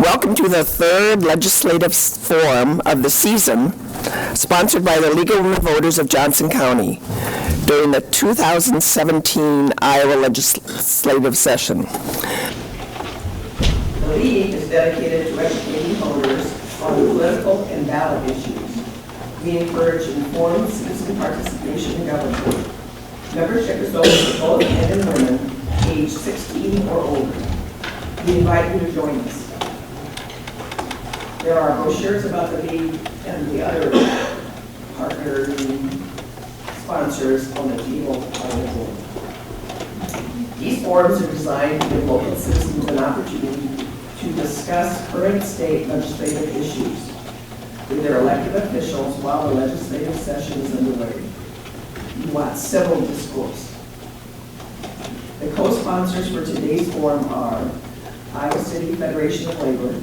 Welcome to the third legislative forum of the season, sponsored by the League of Women Voters of Johnson County during the 2017 Iowa legislative session. The League is dedicated to educating voters on political and ballot issues. We encourage informed citizen participation in government. Membership is open to both men and women age 16 or older. We invite you to join us. There are brochures about the League and the other partners and sponsors on the table on the board. These forums are designed to give local citizens an opportunity to discuss current state legislative issues with their elected officials while the legislative session is underway. We want civil discourse. The co-sponsors for today's forum are Iowa City Federation of Labor,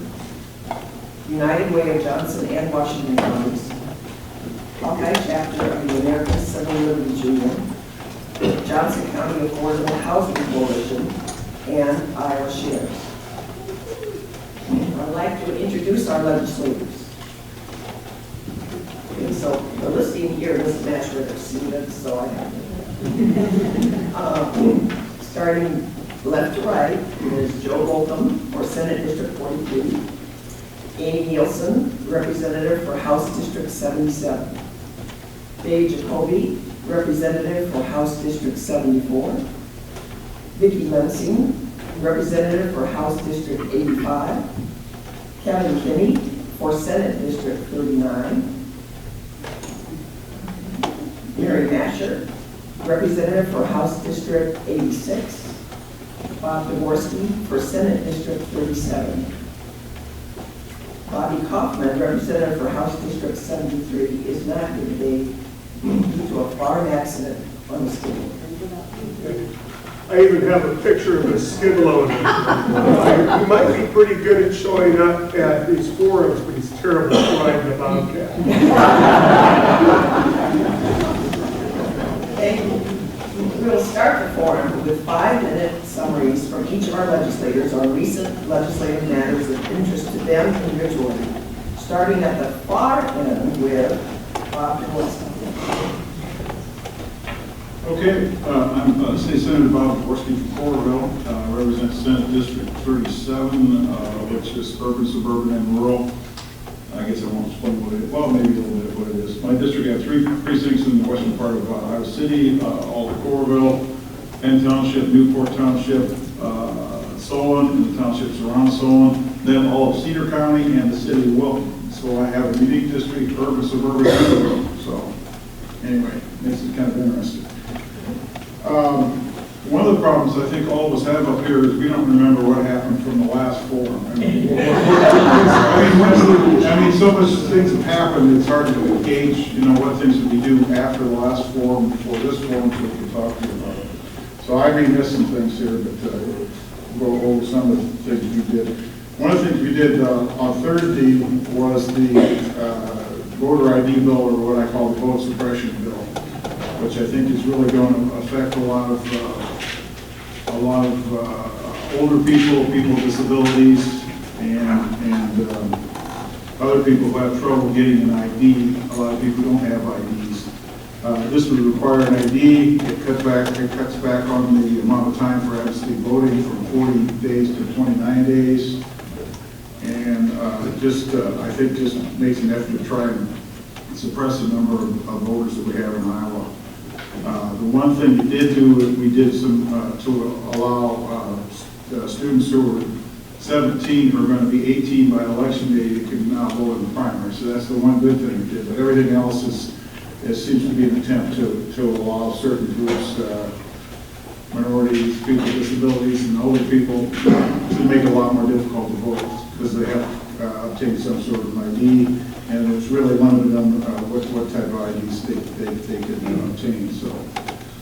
United Way of Johnson and Washington Counties, Hawkeye Chapter of the American Civil Liberties Union, Johnson County Affordable Housing Coalition, and Iowa Shares. I'd like to introduce our legislators. Okay, so the listing here doesn't match where they're seated, so I have to. Starting left to right is Joe Bolkcom for Senate District 43, Amy Nielsen, Representative for House District 77, Dave Jacoby, Representative for House District 74, Vicki Lensing, Representative for House District 85, Kevin Kinney for Senate District 39, Mascher, Representative for House District 86, Dvorsky for Senate District 37. Kaufmann, Representative for House District 73, is not here today due to a farm accident on the skid loader. I even have a picture of a skid loader. He might be pretty good at showing up at these forums, but he's terrible at riding a bobcat. Thank you. We'll start the forum with 5-minute summaries from each of our legislators on recent legislative matters of interest to them individually, starting at the far end with Dvorsky. Okay, I'm State Senator Dvorsky from Coralville. I represent Senate District 37, which is urban, suburban, and rural. I guess I won't explain what it is. Well, maybe a little bit what it is. My district has 3 precincts in the western part of Iowa City, all of Coralville, Penn Township, Newport Township, Solon, and the townships around Solon, then all of Cedar County and the city of Wilton. So I have a unique district, urban, suburban, and rural. So anyway, makes it kind of interesting. One of the problems I think all of us have up here is we don't remember what happened from the last forum. I mean, so much things have happened, it's hard to gauge, what things did we do after the last forum, before this forum, so we can talk to you about it. So I may miss some things here, but we'll go over some of the things we did. One of the things we did on Thursday was the voter ID bill, or what I call the vote suppression bill, which I think is really going to affect a lot of older people, people with disabilities, and other people who have trouble getting an ID. A lot of people don't have IDs. This would require an ID. It cuts back on the amount of time for absentee voting from 40 days to 29 days, and I think just makes an effort to try and suppress the number of voters that we have in Iowa. The one thing we did do is we did some to allow students who were 17 who are going to be 18 by election day that can now vote in the primary. So that's the one good thing we did. But everything else seems to be an attempt to allow certain groups, minorities, people with disabilities, and older people to make it a lot more difficult to vote because they have to obtain some sort of ID, and it's really limited on what type of IDs they can obtain. So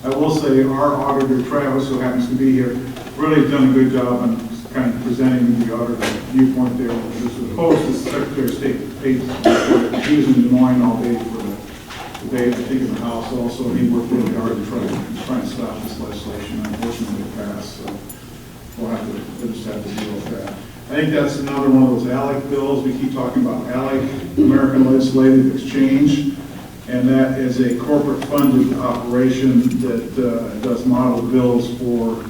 I will say our auditor, Travis, who happens to be here, really has done a good job on kind of presenting the auditor viewpoint there. This was opposed to the Secretary of State. He was in Des Moines all day for the debate, I think, in the House also. He worked really hard to try and stop this legislation. Unfortunately, it passed, so we'll just have to deal with that. I think that's another one of those ALEC bills. We keep talking about ALEC, American Legislative Exchange, and that is a corporate funded operation that does model bills for,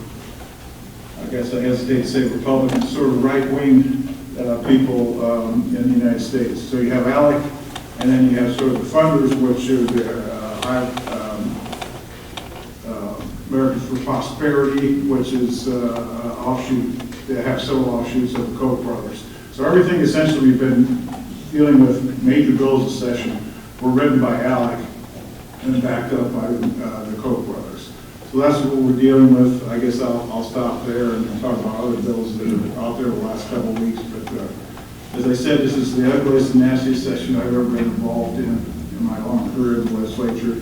I guess I hesitate to say Republicans, sort of right-wing people in the United States. So you have ALEC, and then you have sort of the funders, which are the Americans for Prosperity, which is offshoot. They have several offshoots of the Koch brothers. So everything essentially we've been dealing with major bills this session were written by ALEC and backed up by the Koch brothers. So that's what we're dealing with. I guess I'll stop there and talk about other bills that are out there the last couple of weeks. But as I said, this is the ugliest and nastiest session I've ever been involved in my long career in the legislature,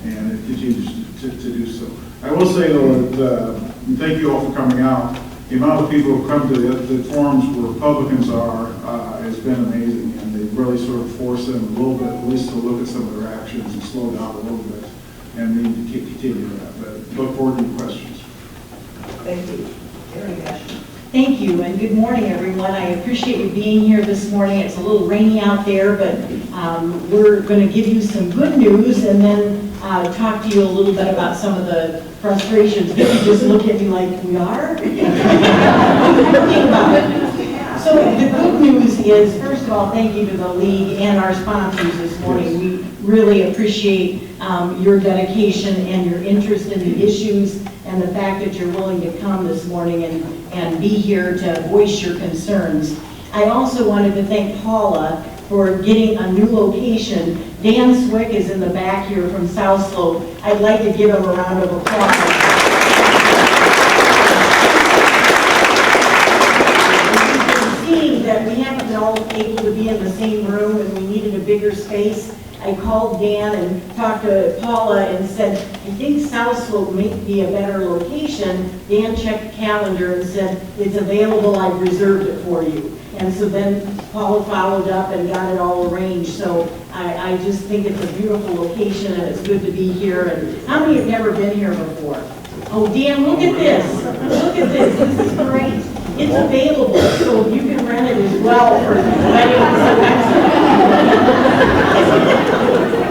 and it continues to do so. I will say though that, and thank you all for coming out. The amount of people who come to the forums where Republicans are has been amazing, and they really sort of force them a little bit, at least to look at some of their actions and slow down a little bit, and we need to continue that. But look forward to your questions. Thank you. Very passionate. Thank you, and good morning, everyone. I appreciate you being here this morning. It's a little rainy out there, but we're going to give you some good news and then talk to you a little bit about some of the frustrations. Vicki just looked at me like, we are? Think about it. So the good news is, first of all, thank you to the league and our sponsors this morning. We really appreciate your dedication and your interest in the issues and the fact that you're willing to come this morning and be here to voice your concerns. I also wanted to thank Paula for getting a new location. Dan Swick is in the back here from South Slope. I'd like to give him a round of applause. Seeing that we haven't been all able to be in the same room and we needed a bigger space, I called Dan and talked to Paula and said, I think South Slope may be a better location. Dan checked the calendar and said, it's available, I've reserved it for you. And so then Paula followed up and got it all arranged. So I just think it's a beautiful location and it's good to be here. And how many have never been here before? Oh, Dan, look at this. Look at this. This is great. It's available, so you can rent it as well for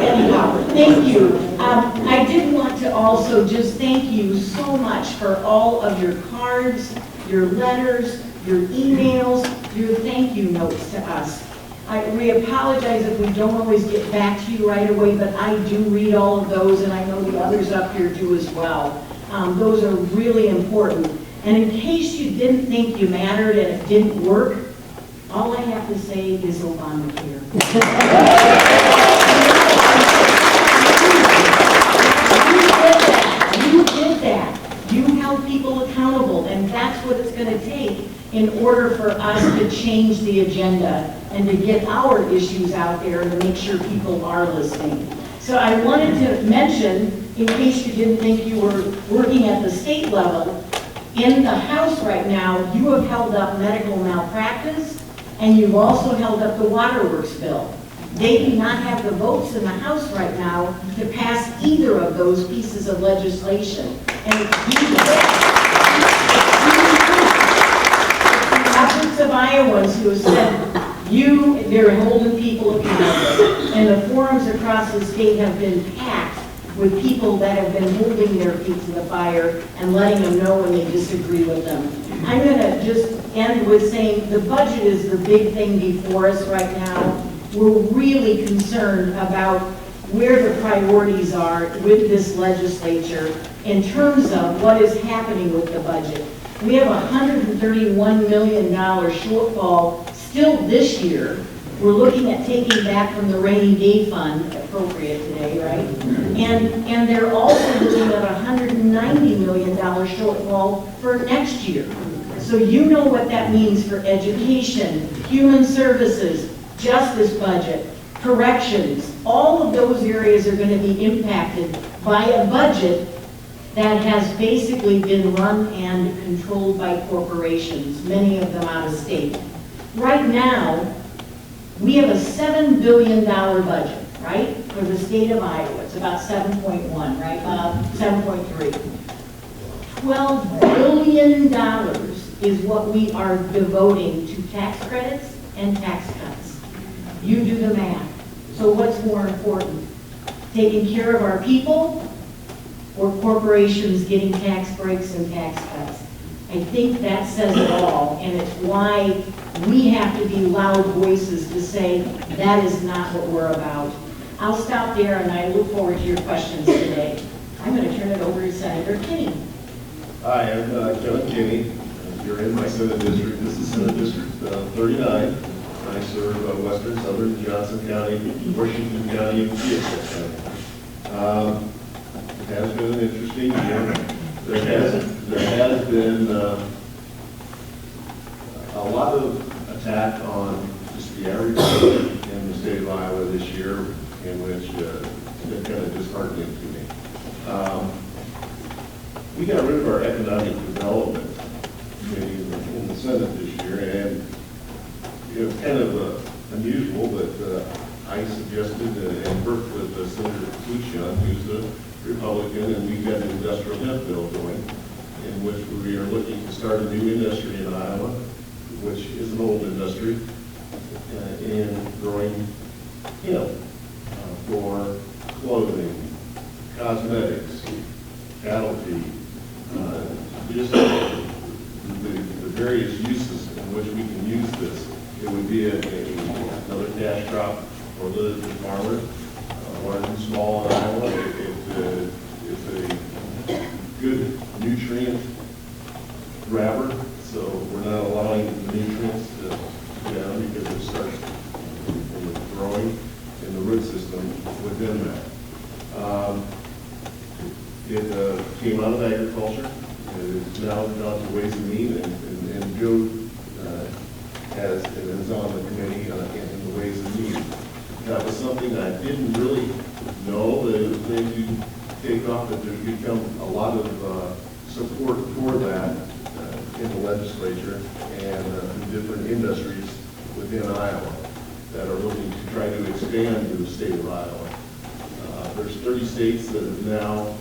anyhow, thank you. I did want to also just thank you so much for all of your cards, your letters, your emails, your thank you notes to us. We apologize if we don't always get back to you right away, but I do read all of those, and I know the others up here do as well. Those are really important. And in case you didn't think you mattered and it didn't work, all I have to say is Obamacare. You did that. You held people accountable, and that's what it's going to take in order for us to change the agenda and to get our issues out there and to make sure people are listening. So I wanted to mention, in case you didn't think you were working at the state level, in the House right now, you have held up medical malpractice, and you've also held up the waterworks bill. They do not have the votes in the House right now to pass either of those pieces of legislation. And it's the efforts of Iowans who have said, they're holding people accountable. And the forums across the state have been packed with people that have been holding their feet to the fire and letting them know when they disagree with them. I'm going to just end with saying the budget is the big thing before us right now. We're really concerned about where the priorities are with this legislature in terms of what is happening with the budget. We have a $131 million shortfall still this year. We're looking at taking back from the rainy day fund, appropriate today, right? And they're also looking at a $190 million shortfall for next year. So you know what that means for education, human services, justice budget, corrections. All of those areas are going to be impacted by a budget that has basically been run and controlled by corporations, many of them out of state. Right now, we have a $7 billion budget, right, for the state of Iowa. It's about 7.1, right, Bob? 7.3. $12 billion is what we are devoting to tax credits and tax cuts. You do the math. So what's more important? Taking care of our people or corporations getting tax breaks and tax cuts? I think that says it all, and it's why we have to be loud voices to say that is not what we're about. I'll stop there, and I look forward to your questions today. I'm going to turn it over to Senator Kinney. Hi, I'm Kevin Kinney. You're in my Senate district. This is Senate District 39. I serve Western, Southern, Johnson County, Washington County, and Fayetteville County. It has been an interesting year. There has been a lot of attack on just the average person in the state of Iowa this year, in which it's been kind of disheartening to me. We got rid of our economic development committee in the Senate this year, and it was kind of unusual, but I suggested and worked with Senator Dvorsky, who's a Republican, and we've got an industrial hemp bill going, in which we are looking to start a new industry in Iowa, which is an old industry, in growing hemp for clothing, cosmetics, cattle feed, just the various uses in which we can use this. It would be another cash crop for the farmer, large and small in Iowa. It's a good nutrient grabber, so we're not allowing the nutrients to go down because it starts in the growing in the root system within that. It came out of agriculture. It's now gone to Ways and Means, and Joe is on the committee in the Ways and Means. That was something I didn't really know that it was going to take off, that there's become a lot of support for that in the legislature and different industries within Iowa that are looking to try to expand to the state of Iowa. There's 30 states that have now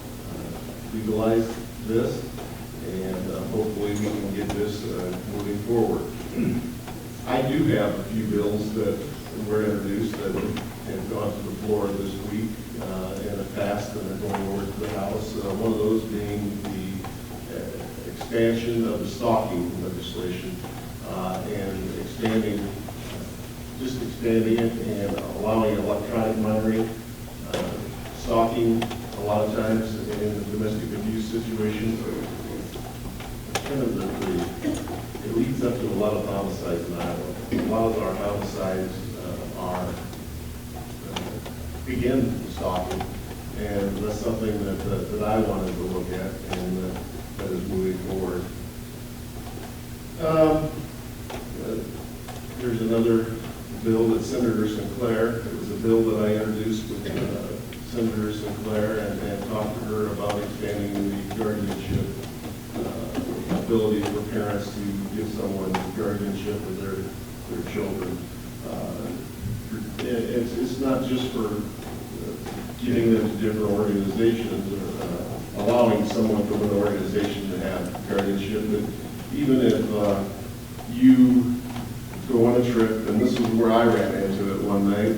legalized this, and hopefully we can get this moving forward. I do have a few bills that were introduced that have gone to the floor this week and have passed and are going over to the House. One of those being the expansion of the stalking legislation and expanding it and allowing electronic monitoring. Stalking, a lot of times in domestic abuse situations, kind of it leads up to a lot of homicides in Iowa. A lot of our homicides begin with stalking, and that's something that I wanted to look at, and that is moving forward. There's another bill that Senator Sinclair, it was a bill that I introduced with Senator Sinclair and talked to her about expanding the guardianship ability for parents to give someone guardianship of their children. It's not just for giving them to different organizations or allowing someone from an organization to have guardianship, but even if you go on a trip, and this is where I ran into it one night,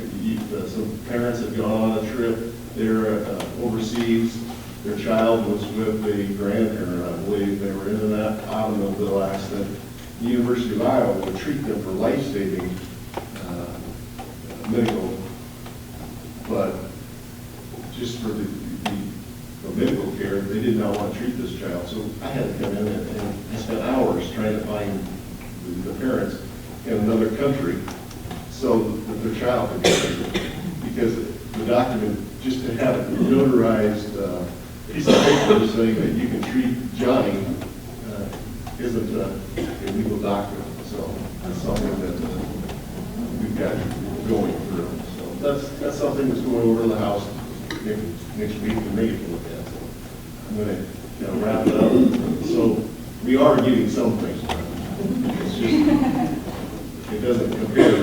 some parents had gone on a trip, they're overseas, their child was with a grandparent, I believe. They were in an automobile accident. The University of Iowa would treat them for life-saving medical, but just for the medical care, they did not want to treat this child. So I had to come in and I spent hours trying to find the parents in another country so that their child could be treated. Because the document, just to have it notarized piece of paper saying that you can treat Johnny isn't a legal document. So that's something that we've got going through. So that's something that's going over to the House next week and they get to look at. So I'm going to wrap it up. So we are getting some things done. It's just, it doesn't compare to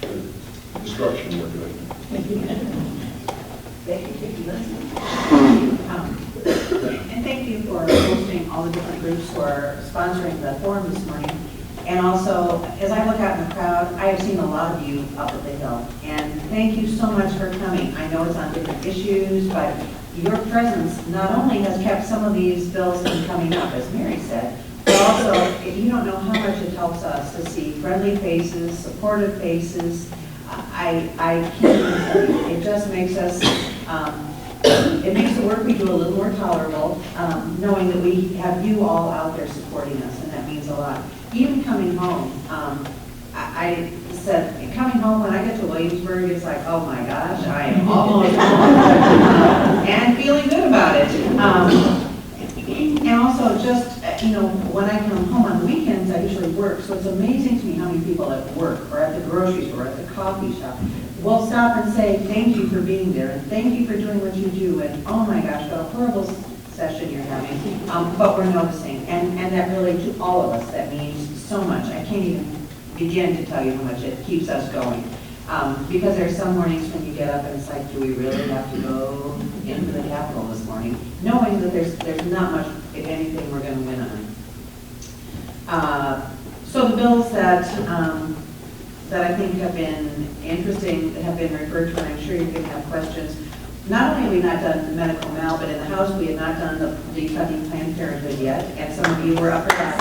the destruction we're doing. Thank you, Vicki Lensing. And And thank you for hosting all the different groups who are sponsoring the forum this morning. And also, as I look out in the crowd, I have seen a lot of you up at the Hill. And thank you so much for coming. I know it's on different issues, but your presence not only has kept some of these bills from coming up, as Mary said, but also, if you don't know how much it helps us to see friendly faces, supportive faces, I can't even tell you. It just makes us, it makes the work we do a little more tolerable, knowing that we have you all out there supporting us, and that means a lot. Even coming home, I said, coming home, when I get to Williamsburg, it's like, oh my gosh, I am almost home, and feeling good about it. And also just, when I come home on the weekends, I usually work, so it's amazing to me how many people at work, or at the grocery store, or at the coffee shop, will stop and say, thank you for being there, and thank you for doing what you do, and oh my gosh, what a horrible session you're having, but we're noticing, and that really, to all of us, that means so much. I can't even begin to tell you how much it keeps us going. Because there's some mornings when you get up and it's like, do we really have to go into the Capitol this morning? Knowing that there's not much, if anything, we're going to win on. So the bills that I think have been interesting, that have been referred to, and I'm sure you can have questions. Not only have we not done the medical mal, but in the House we have not done the funding Planned Parenthood yet, and some of you were up for that.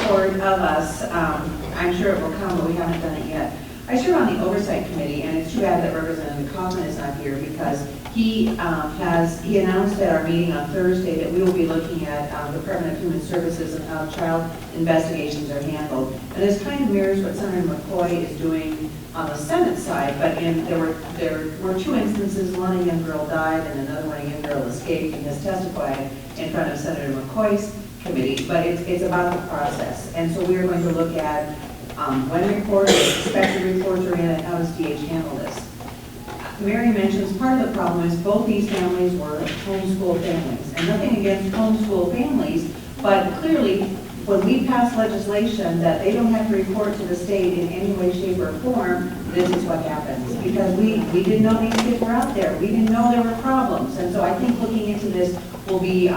Support of us, I'm sure it will come, but we haven't done it yet. I serve on the Oversight Committee, and it's too bad that Representative Kaufmann is not here because he announced at our meeting on Thursday that we will be looking at the Department of Human Services and how child investigations are handled. And this kind of mirrors what Senator McCoy is doing on the Senate side, but there were two instances, one a young girl died and another one a young girl escaped, and has testified in front of Senator McCoy's committee, but it's about the process. And so we are going to look at when reports, expected reports are in, and how does DH handle this. Mary mentions part of the problem is both these families were homeschool families, and nothing against homeschool families, but clearly when we pass legislation that they don't have to report to the state in any way, shape, or form, this is what happens. Because we didn't know these kids were out there. We didn't know there were problems. And so I think looking into this will be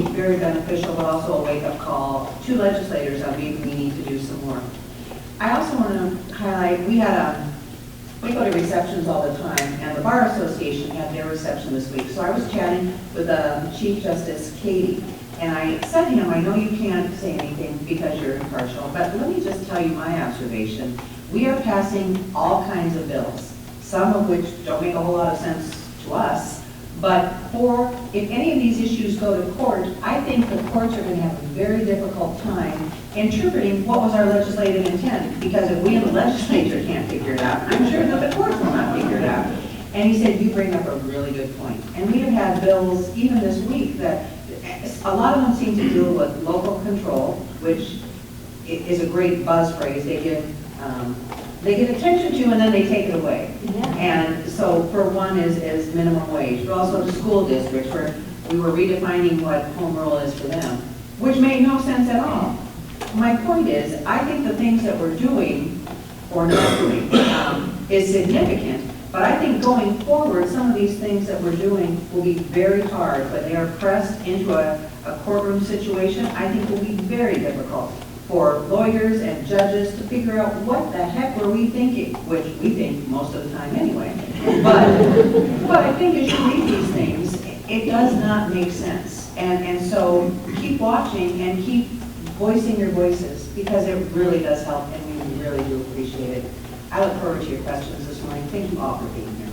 very beneficial, but also a wake-up call to legislators on maybe we need to do some more. I also want to highlight, we go to receptions all the time, and the Bar Association had their reception this week. So I was chatting with Chief Justice Katie, and I said to him, I know you can't say anything because you're impartial, but let me just tell you my observation. We are passing all kinds of bills, some of which don't make a whole lot of sense to us, but if any of these issues go to court, I think the courts are going to have a very difficult time interpreting what was our legislative intent, because if we in the legislature can't figure it out, I'm sure that the courts will not figure it out. And he said, you bring up a really good point. And we have had bills even this week that a lot of them seem to deal with local control, which is a great buzz phrase. They get attention to and then they take it away. Yeah. And so for one is minimum wage, but also the school districts where we were redefining what home rule is for them, which made no sense at all. My point is, I think the things that we're doing or not doing is significant, but I think going forward, some of these things that we're doing will be very hard, but they are pressed into a courtroom situation. I think will be very difficult for lawyers and judges to figure out what the heck were we thinking, which we think most of the time anyway. But I think as you read these things, it does not make sense. And so keep watching and keep voicing your voices, because it really does help, and we really do appreciate it. I look forward to your questions this morning. Thank you all for being here.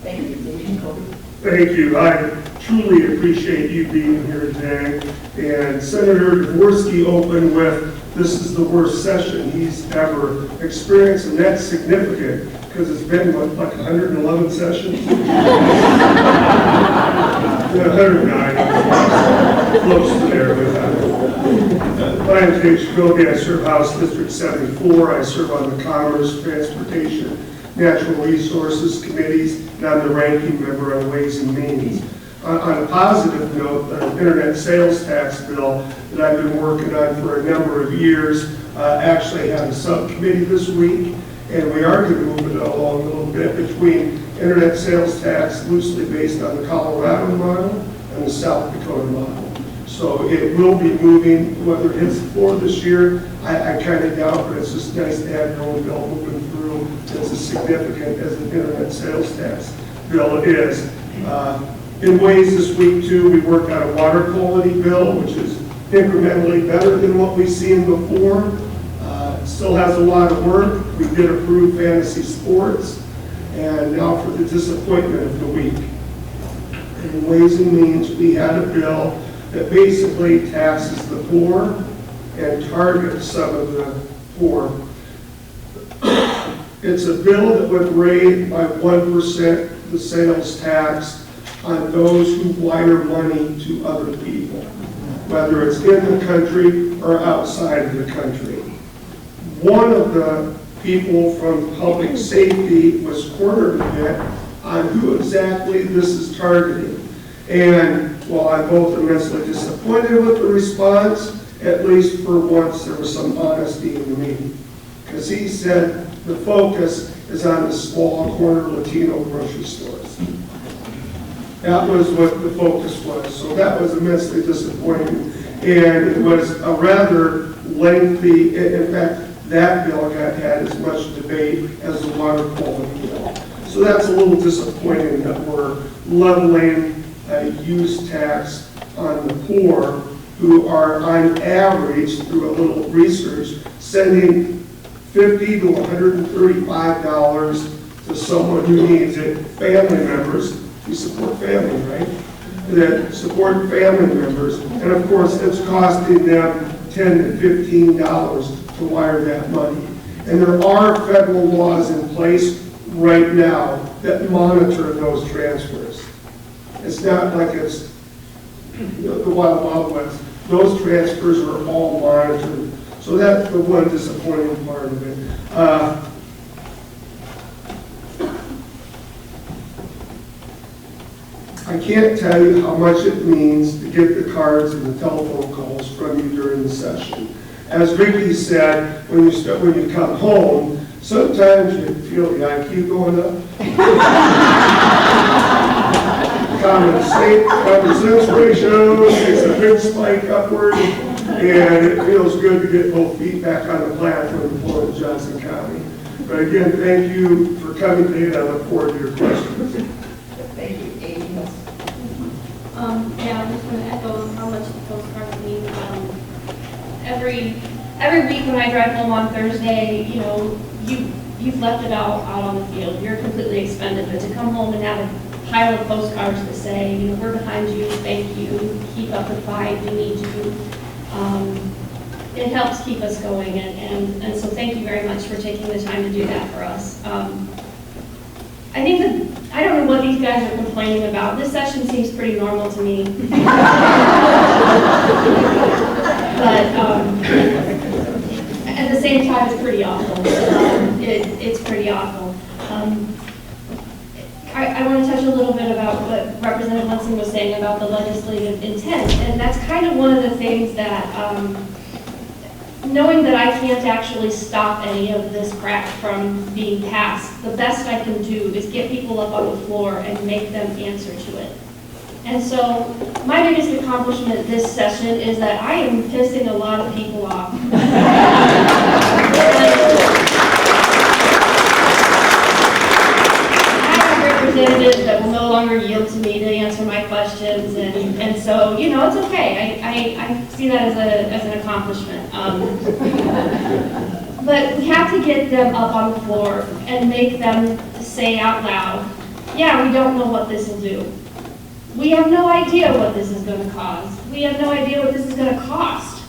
Thank you, Dave Jacoby. Thank you. I truly appreciate you being here today. And Senator Dvorsky opened with, this is the worst session he's ever experienced, and that's significant because it's been, what, like 111 sessions? 109, close to there. My name is Dave Jacoby. I serve House District 74. I serve on the Commerce, Transportation, Natural Resources Committees, and I'm the ranking member on Ways and Means. On a positive note, the Internet Sales Tax Bill that I've been working on for a number of years actually had a subcommittee this week, and we are going to move it along a little bit between internet sales tax loosely based on the Colorado model and the South Dakota model. So it will be moving, whether it's for this year, I kind of doubt, but it's just nice to have your own bill moving through. It's as significant as the internet sales tax bill is. In ways this week too, we worked on a water quality bill, which is incrementally better than what we've seen before. Still has a lot of work. We did approve fantasy sports. And now for the disappointment of the week. In Ways and Means, we had a bill that basically taxes the poor and targets some of the poor. It's a bill that would raise by 1% the sales tax on those who wire money to other people, whether it's in the country or outside of the country. One of the people from public safety was cornered a bit on who exactly this is targeting. And while I'm both immensely disappointed with the response, at least for once there was some honesty in the meeting. Because he said the focus is on the small corner Latino grocery stores. That was what the focus was. So that was immensely disappointing. And it was a rather lengthy, in fact, that bill got had as much debate as the water quality bill. So that's a little disappointing that we're leveling a use tax on the poor who are on average, through a little research, sending $50 to $135 to someone who needs it, family members. We support family, right? That support family members. And of course, it's costing them $10 to $15 to wire that money. And there are federal laws in place right now that monitor those transfers. It's not like it's the Wild Wild West. Those transfers are all monitored. So that's the one disappointing part of it. I can't tell you how much it means to get the cards and the telephone calls from you during the session. As Vicki said, when you come home, sometimes you feel the IQ going up. Common sense ratio takes a big spike upward, and it feels good to get both feet back on the platform in Florida, Johnson County. But again, thank you for coming today, and I look forward to your questions. Thank you. Amy Nielsen. Yeah, I'm just going to echo how much the postcards mean. Every week when I drive home on Thursday, you know, you've left it out on the field. You're completely expended, but to come home and have a pile of postcards that say, you know, we're behind you, thank you, keep up the fight, we need you. It helps keep us going, and so thank you very much for taking the time to do that for us. I think that, I don't know what these guys are complaining about. This session seems pretty normal to me. But at the same time, it's pretty awful. It's pretty awful. I want to touch a little bit about what Representative Lensing was saying about the legislative intent, and that's kind of one of the things that, knowing that I can't actually stop any of this crap from being passed, the best I can do is get people up on the floor and make them answer to it. And so my biggest accomplishment this session is that I am pissing a lot of people off. Representatives that will no longer yield to me to answer my questions, and so, you know, it's okay. I see that as an accomplishment. But we have to get them up on the floor and make them say out loud, yeah, we don't know what this will do. We have no idea what this is going to cause. We have no idea what this is going to cost.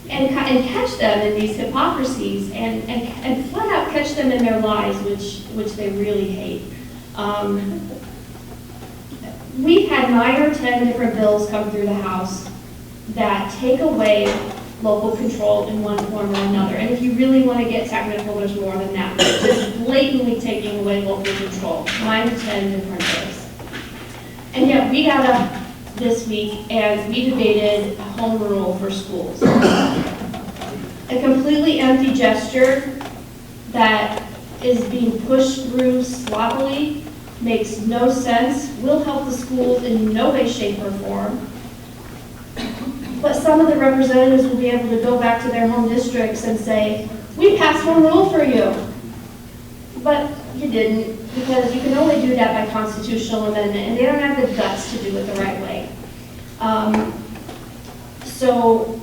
And catch them in these hypocrisies and flat out catch them in their lies, which they really hate. We've had 9 or 10 different bills come through the House that take away local control in one form or another. And if you really want to get technical, there's more than that. But just blatantly taking away local control, 9 to 10 different bills. And yet we got up this week and we debated home rule for schools. A completely empty gesture that is being pushed through sloppily, makes no sense, will help the schools in no way, shape, or form. But some of the representatives will be able to go back to their home districts and say, we passed one rule for you. But you didn't, because you can only do that by constitutional amendment, and they don't have the guts to do it the right way. So,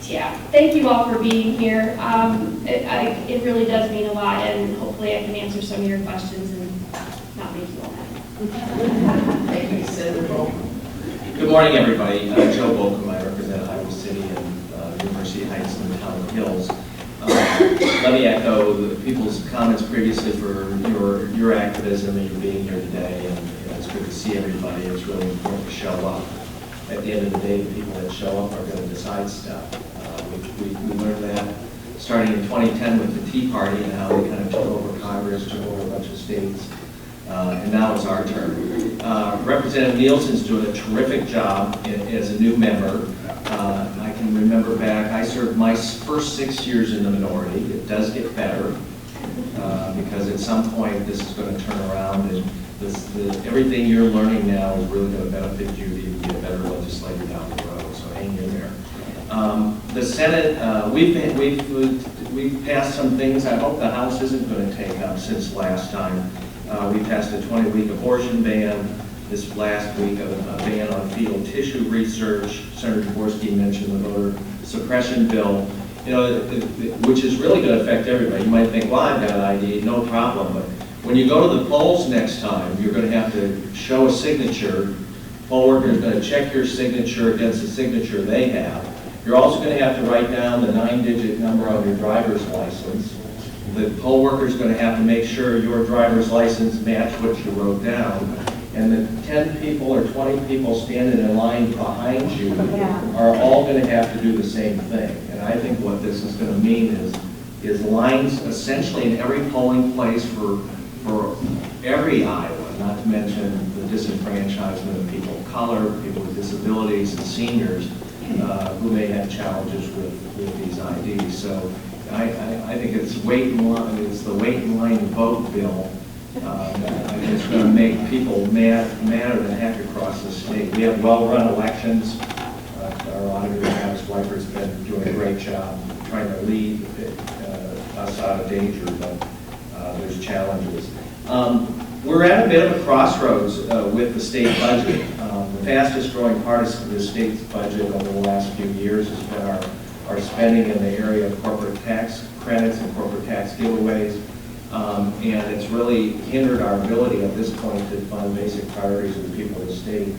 yeah, thank you all for being here. It really does mean a lot, and hopefully I can answer some of your questions and not make you all mad. Thank you, Senator Bolkcom. Good morning, everybody. Joe Bolkcom. I represent Iowa City and University Heights and the town of Hills. Let me echo the people's comments previously for your activism and your being here today, and it's good to see everybody. It's really important to show up. At the end of the day, the people that show up are going to decide stuff. We learned that starting in 2010 with the Tea Party and how they kind of took over Congress, took over a bunch of states. And now it's our turn. Representative Nielsen's doing a terrific job as a new member. I can remember back, I served my first 6 years in the minority. It does get better because at some point this is going to turn around, and everything you're learning now is really going to benefit you to be a better legislator down the road, so hang in there. The Senate, we've passed some things I hope the House isn't going to take up since last time. We passed a 20-week abortion ban. This last week, a ban on fetal tissue research. Senator Dvorsky mentioned the voter suppression bill, which is really going to affect everybody. You might think, well, I've got an ID, no problem. But when you go to the polls next time, you're going to have to show a signature. Poll worker is going to check your signature against the signature they have. You're also going to have to write down the 9-digit number on your driver's license. The poll worker is going to have to make sure your driver's license match what you wrote down. And the 10 people or 20 people standing in line behind you are all going to have to do the same thing. And I think what this is going to mean is lines essentially in every polling place for every Iowa, not to mention the disenfranchisement of people of color, people with disabilities, and seniors who may have challenges with these IDs. So I think it's the wait in line to vote bill. I think it's going to make people madder than heck across the state. We have well-run elections. Our auditor, Travis Weipert's been doing a great job trying to lead us out of danger, but there's challenges. We're at a bit of a crossroads with the state budget. The fastest growing part of the state's budget over the last few years has been our spending in the area of corporate tax credits and corporate tax giveaways. And it's really hindered our ability at this point to fund basic priorities of the people of the state,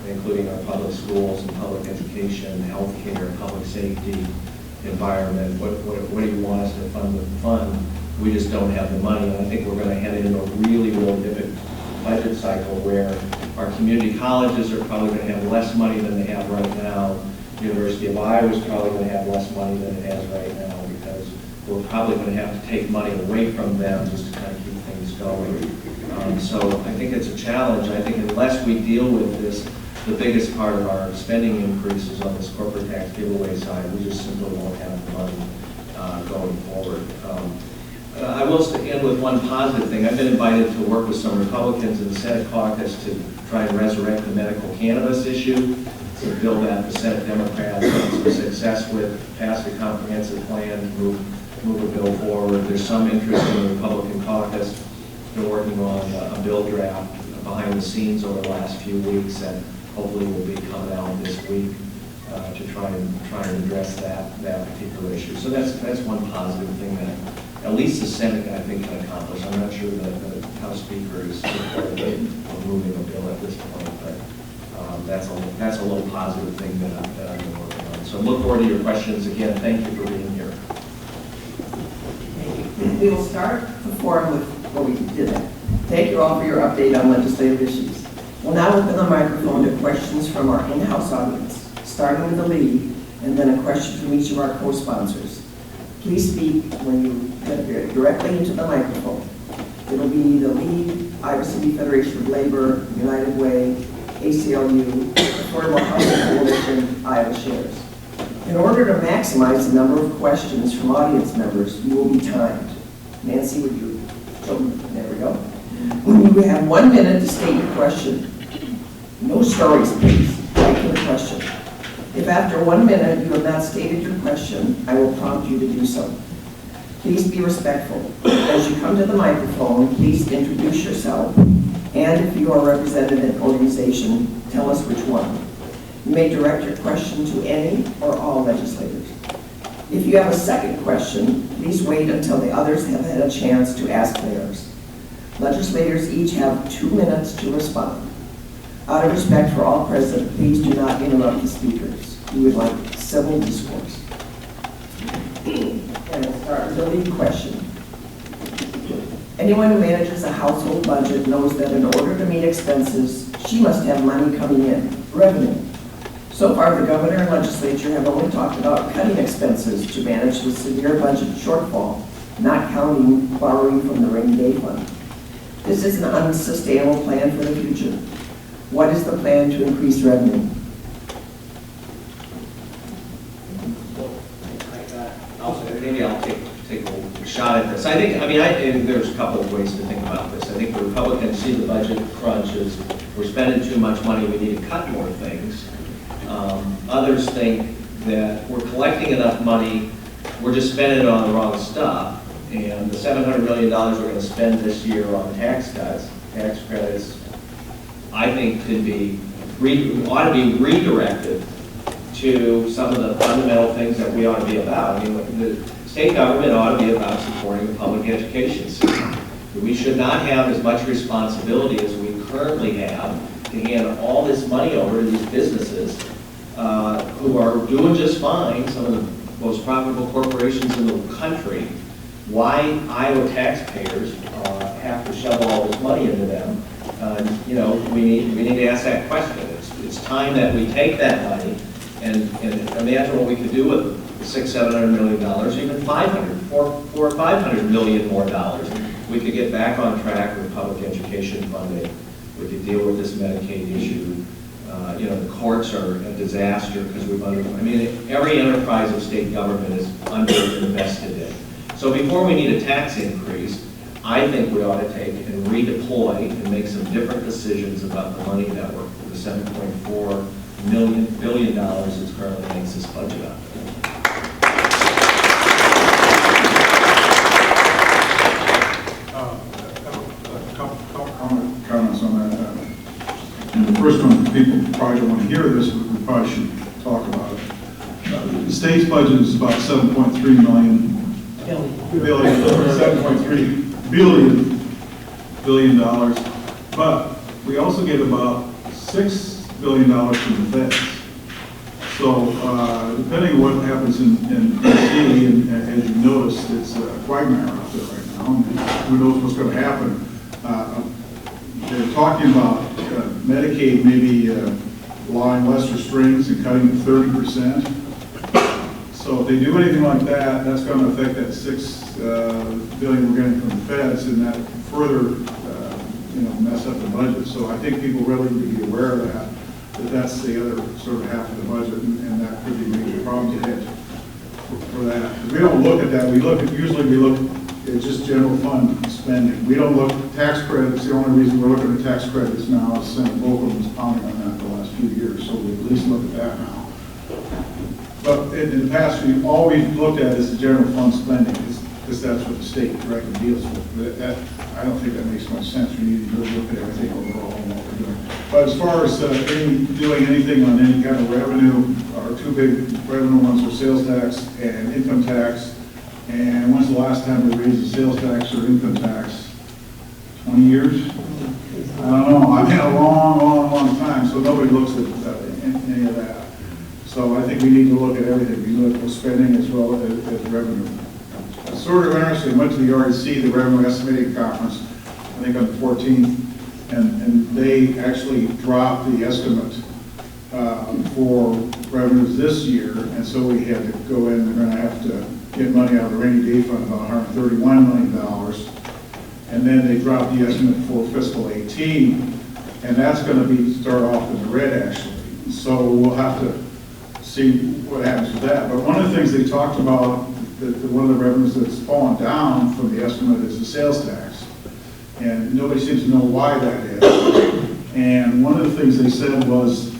including our public schools and public education, health care, public safety, environment. What do you want us to fund with the fund? We just don't have the money. And I think we're going to head into a really difficult budget cycle where our community colleges are probably going to have less money than they have right now. University of Iowa is probably going to have less money than it has right now because we're probably going to have to take money away from them just to kind of keep things going. So I think it's a challenge. I think unless we deal with this, the biggest part of our spending increases on this corporate tax giveaway side, we just simply won't have the money going forward. I will end with one positive thing. I've been invited to work with some Republicans in the Senate caucus to try and resurrect the medical cannabis issue. It's a bill that the Senate Democrats had some success with, passed a comprehensive plan, move a bill forward. There's some interest in the Republican caucus. Been working on a bill draft behind the scenes over the last few weeks that hopefully will be coming out this week to try and address that particular issue. So that's one positive thing that at least the Senate, I think, can accomplish. I'm not sure that the House Speaker is supportive of moving a bill at this point, but that's a little positive thing that I've been working on. So look forward to your questions. Again, thank you for being here. We will start the forum with what we did. Thank you all for your update on legislative issues. We'll now open the microphone to questions from our in-house audience, starting with the lead, and then a question from each of our co-sponsors. Please speak when you get directly into the microphone. It'll be the lead, Iowa City Federation of Labor, United Way, ACLU, Affordable Housing Coalition, Iowa Shares. In order to maximize the number of questions from audience members, you will be timed. Nancy, would you, there we go. When you have 1 minute to state your question, no stories, please, right to the question. If after 1 minute you have not stated your question, I will prompt you to do so. Please be respectful. As you come to the microphone, please introduce yourself, and if you are representing an organization, tell us which one. You may direct your question to any or all legislators. If you have a second question, please wait until the others have had a chance to ask theirs. Legislators each have 2 minutes to respond. Out of respect for all present, please do not interrupt the speakers. We would like civil discourse. And we'll start with the lead question. Anyone who manages a household budget knows that in order to meet expenses, she must have money coming in, revenue. So far, the governor and legislature have only talked about cutting expenses to manage the severe budget shortfall, not counting borrowing from the rainy day fund. This is an unsustainable plan for the future. What is the plan to increase revenue? Maybe I'll take a shot at this. And there's a couple of ways to think about this. I think the Republicans see the budget crunch as we're spending too much money, we need to cut more things. Others think that we're collecting enough money, we're just spending it on the wrong stuff. And the $700 million we're going to spend this year on tax cuts, tax credits, I think ought to be redirected to some of the fundamental things that we ought to be about. I mean, the state government ought to be about supporting the public education system. We should not have as much responsibility as we currently have to hand all this money over to these businesses who are doing just fine, some of the most profitable corporations in the country. Why Iowa taxpayers have to shovel all this money into them? We need to ask that question. It's time that we take that money and imagine what we could do with $600-700 million, even $400 or $500 million more dollars. We could get back on track with public education funding. We could deal with this Medicaid issue. The courts are a disaster because every enterprise of state government is underinvested in. So before we need a tax increase, I think we ought to take and redeploy and make some different decisions about the money network for the $7.4 billion that currently makes this budget up. A couple comments on that. And the first one, people probably don't want to hear this, but we probably should talk about it. The state's budget is about $7.3 billion, but we also get about $6 billion from the feds. So depending on what happens in D.C., and as you noticed, it's a quagmire out there right now, and who knows what's going to happen. They're talking about Medicaid maybe allowing lesser strings and cutting to 30%. So if they do anything like that, that's going to affect that $6 billion we're getting from the feds, and that further, mess up the budget. So I think people really need to be aware of that that's the other sort of half of the budget, and that could be major problems ahead for that. We don't look at that. Usually we look at just general fund spending. We don't look at tax credits. The only reason we're looking at tax credits now is Senator Bolkcom was pounding on that the last few years, so we at least look at that now. But in the past, we've always looked at as the general fund spending, because that's what the state directly deals with. I don't think that makes much sense. We need to really look at everything overall and what we're doing. But as far as doing anything on any kind of revenue, our two big revenue ones are sales tax and income tax. And when's the last time we raised the sales tax or income tax? 20 years? I don't know. I mean, a long time. So nobody looks at any of that. So I think we need to look at everything. We look at spending as well as revenue. It's sort of interesting. I went to the RDC, the Revenue Estimating Conference, I think on the 14th, and they actually dropped the estimate for revenues this year, and so we had to go in. We're going to have to get money out of the rainy day fund, about $131 million, and then they dropped the estimate for fiscal 18, and that's going to start off in the red actually. So we'll have to see what happens with that. But one of the things they talked about one of the revenues that's fallen down from the estimate is the sales tax. And nobody seems to know why that is. And one of the things they said was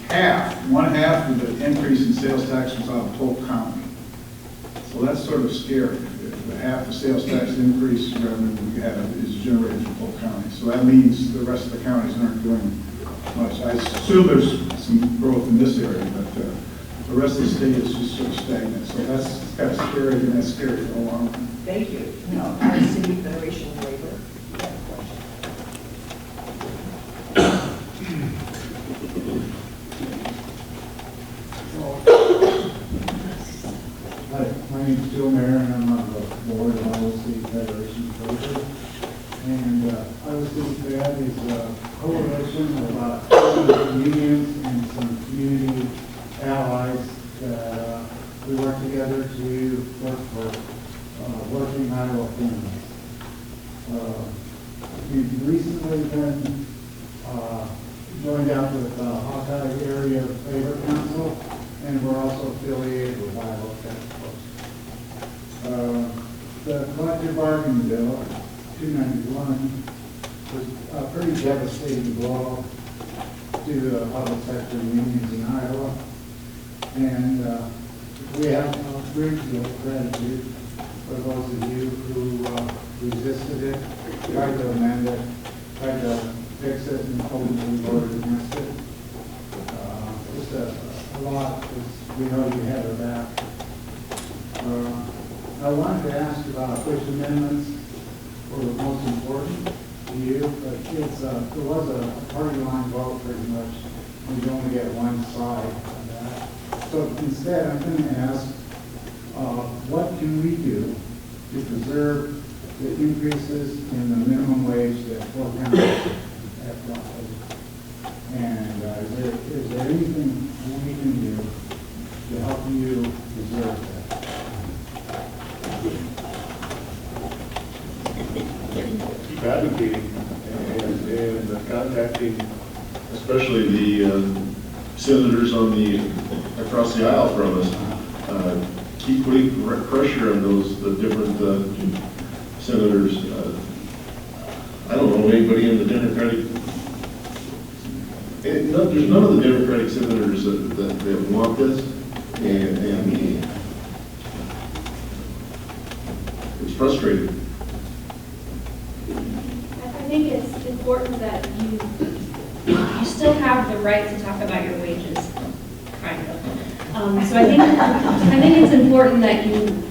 one half of the increase in sales tax was out of Polk County. So that's sort of scary. The half the sales tax increase revenue we have is generated from Polk County. So that means the rest of the counties aren't doing much. I assume there's some growth in this area, but the rest of the state is just sort of stagnant. So that's kind of scary, and that's scary for the long run. Thank you. Now, our City Federation of Labor. Hi, my name's Joe Mayer, and I'm on the board of Iowa City Federation of Labor. And Iowa City Fed is a coalition of about 20 unions and some community allies that we work together to work for working Iowa families. We've recently been joined up with Hawkeye Area Labor Council, and we're also affiliated with Iowa Task Force. The collective bargaining bill, 291, was a pretty devastating blow to the public sector unions in Iowa. And we have a great deal of gratitude for those of you who resisted it, tried to amend it, tried to fix it, and ultimately voted against it. Just a lot, because we know you had our back. I wanted to ask about which amendments were the most important to you, but there was a party line vote pretty much. We only get one side on that. So instead, I'm going to ask, what can we do to preserve the increases in the minimum wage that four counties have roughly? And is there anything we can do to help you preserve that? Keep advocating and contacting, especially the senators across the aisle from us. Keep putting pressure on the different senators. I don't know anybody in the Democratic. There's none of the Democratic senators that want this, and it's frustrating. I think it's important that you still have the right to talk about your wages, kind of. So I think it's important that you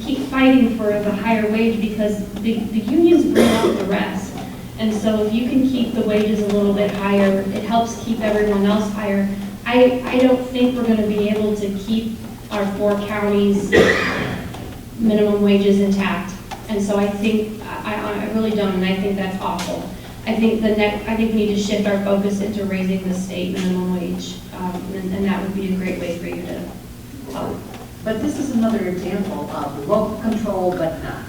keep fighting for the higher wage, because the unions bring out the rest. And so if you can keep the wages a little bit higher, it helps keep everyone else higher. I don't think we're going to be able to keep our 4 counties' minimum wages intact. And so I think, I really don't, and I think that's awful. I think we need to shift our focus into raising the state minimum wage, and that would be a great way for you to help. But this is another example of local control, but not.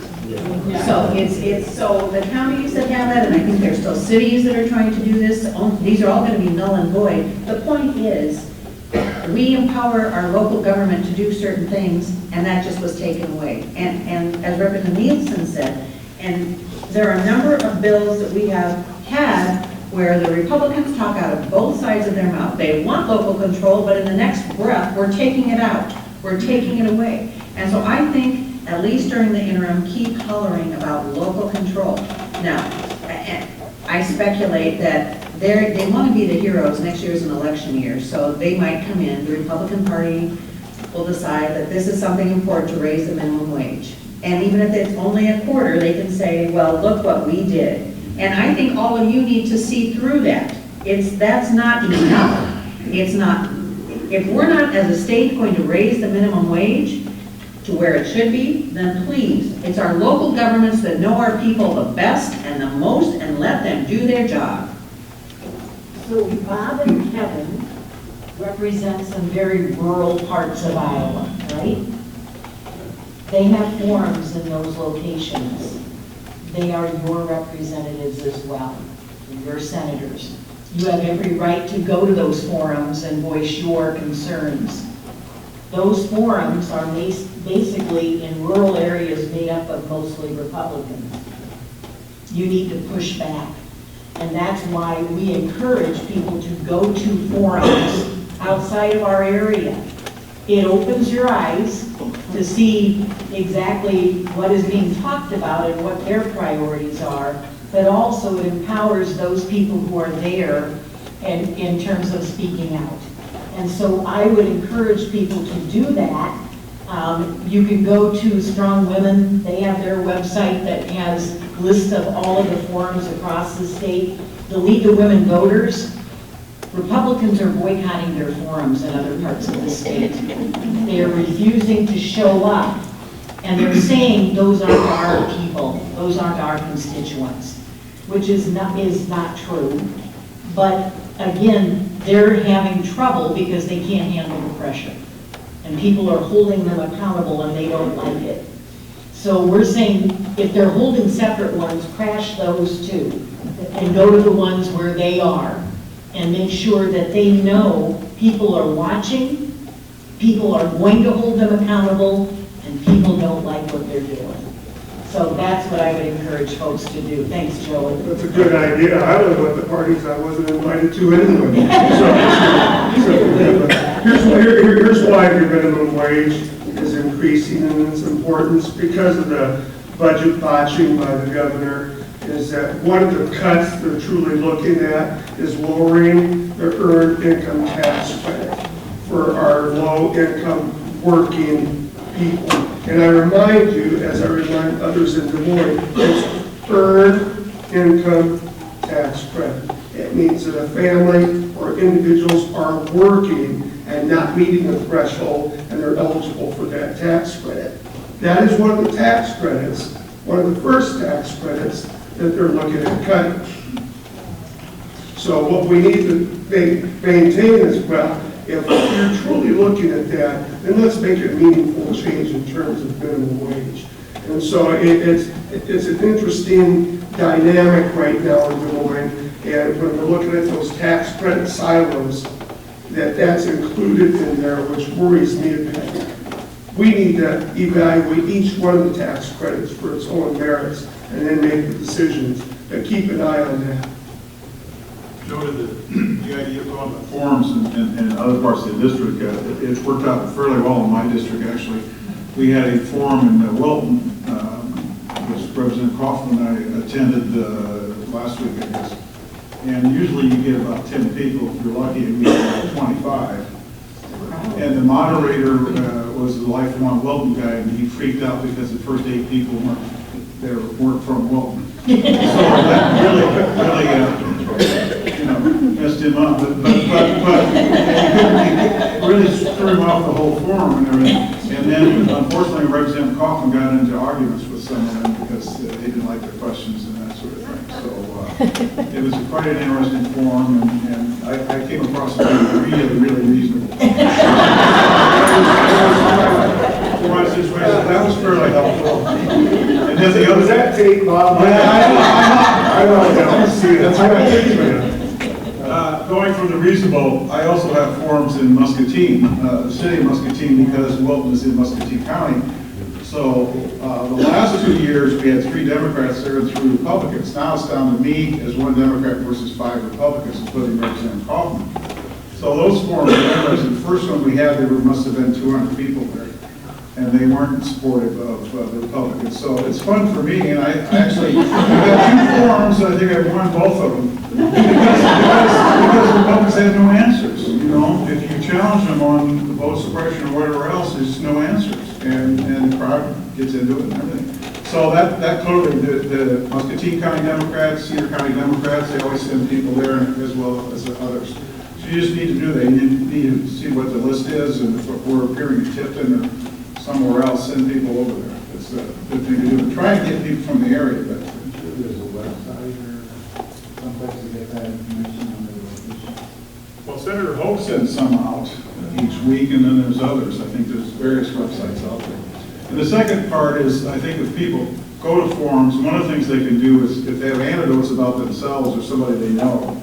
So so the counties that have that, and I think there's still cities that are trying to do this, these are all going to be null and void. The point is, we empower our local government to do certain things, and that just was taken away. And as Representative Nielsen said, and there are a number of bills that we have had where the Republicans talk out of both sides of their mouth. They want local control, but in the next breath, we're taking it out. We're taking it away. And so I think, at least during the interim, keep hollering about local control. Now, I speculate that they want to be the heroes. Next year is an election year, so they might come in. The Republican Party will decide that this is something important to raise the minimum wage. And even if it's only a quarter, they can say, well, look what we did. And I think all of you need to see through that. That's not enough. It's not. If we're not, as a state, going to raise the minimum wage to where it should be, then please, it's our local governments that know our people the best and the most, and let them do their job. So Bob and Kevin represent some very rural parts of Iowa, right? They have forums in those locations. They are your representatives as well, your senators. You have every right to go to those forums and voice your concerns. Those forums are basically in rural areas made up of mostly Republicans. You need to push back. And that's why we encourage people to go to forums outside of our area. It opens your eyes to see exactly what is being talked about and what their priorities are, but also it empowers those people who are there and in terms of speaking out. And so I would encourage people to do that. You can go to Strong Women. They have their website that has a list of all of the forums across the state. The League of Women Voters, Republicans are boycotting their forums in other parts of the state. They are refusing to show up. And they're saying those aren't our people, those aren't our constituents, which is not true. But again, they're having trouble because they can't handle the pressure. And people are holding them accountable and they don't like it. So we're saying if they're holding separate ones, crash those too. And go to the ones where they are. And make sure that they know people are watching, people are going to hold them accountable, and people don't like what they're doing. So that's what I would encourage folks to do. Thanks, Joe. That's a good idea. I don't know what the parties I wasn't invited to anyway. Here's why the minimum wage is increasing in its importance. Because of the budget botching by the governor, is that one of the cuts they're truly looking at is lowering the earned income tax credit for our low-income working people. And I remind you, as I remind others in Des Moines, it's earned income tax credit. It means that a family or individuals are working and not meeting the threshold and they're eligible for that tax credit. That is one of the tax credits, one of the first tax credits that they're looking at cutting. So what we need to maintain is, well, if you're truly looking at that, then let's make a meaningful change in terms of minimum wage. And so it's an interesting dynamic right now in Des Moines, and when we're looking at those tax credit silos, that's included in there, which worries me a bit. We need to evaluate each one of the tax credits for its own merits and then make the decisions, but keep an eye on that. Joe, the idea of going to forums and other parts of the district, it's worked out fairly well in my district, actually. We had a forum in Wilton, which Representative Kaufmann and I attended last week, I guess. And usually you get about 10 people, if you're lucky, and we had about 25. And the moderator was a lifelong Wilton guy, and he freaked out because the first 8 people weren't from Wilton. So that really messed him up. But it really threw him off the whole forum and everything. And then, unfortunately, Representative Kaufmann got into arguments with some of them because they didn't like their questions and that sort of thing. So it was quite an interesting forum, and I came across it really, really reasonable. That was fairly helpful. And then the other that tape, Bob? I don't see it. Going from the reasonable, I also have forums in Muscatine, the city of Muscatine, because Wilton is in Muscatine County. So the last 2 years, we had 3 Democrats there and 3 Republicans. Now it's down to me as 1 Democrat versus 5 Republicans, including Representative Kaufmann. So those forums, the first one we had, there must have been 200 people there. And they weren't supportive of the Republicans. So it's fun for me, and I actually got 2 forums, and I think I won both of them. Because the Republicans have no answers. You know, if you challenge them on the vote suppression or whatever else, there's no answers. And the crowd gets into it and everything. So that clearly, the Muscatine County Democrats, Cedar County Democrats, they always send people there as well as the others. So you just need to do that. You need to see what the list is, and if we're appearing in Tipton or somewhere else, send people over there. It's a good thing to do. Try and get people from the area. But There's a website or someplace to get that information on the location. well, Senator Hope sends some out each week, and then there's others. I think there's various websites out there. And the second part is, I think if people go to forums, one of the things they can do is, if they have anecdotes about themselves or somebody they know,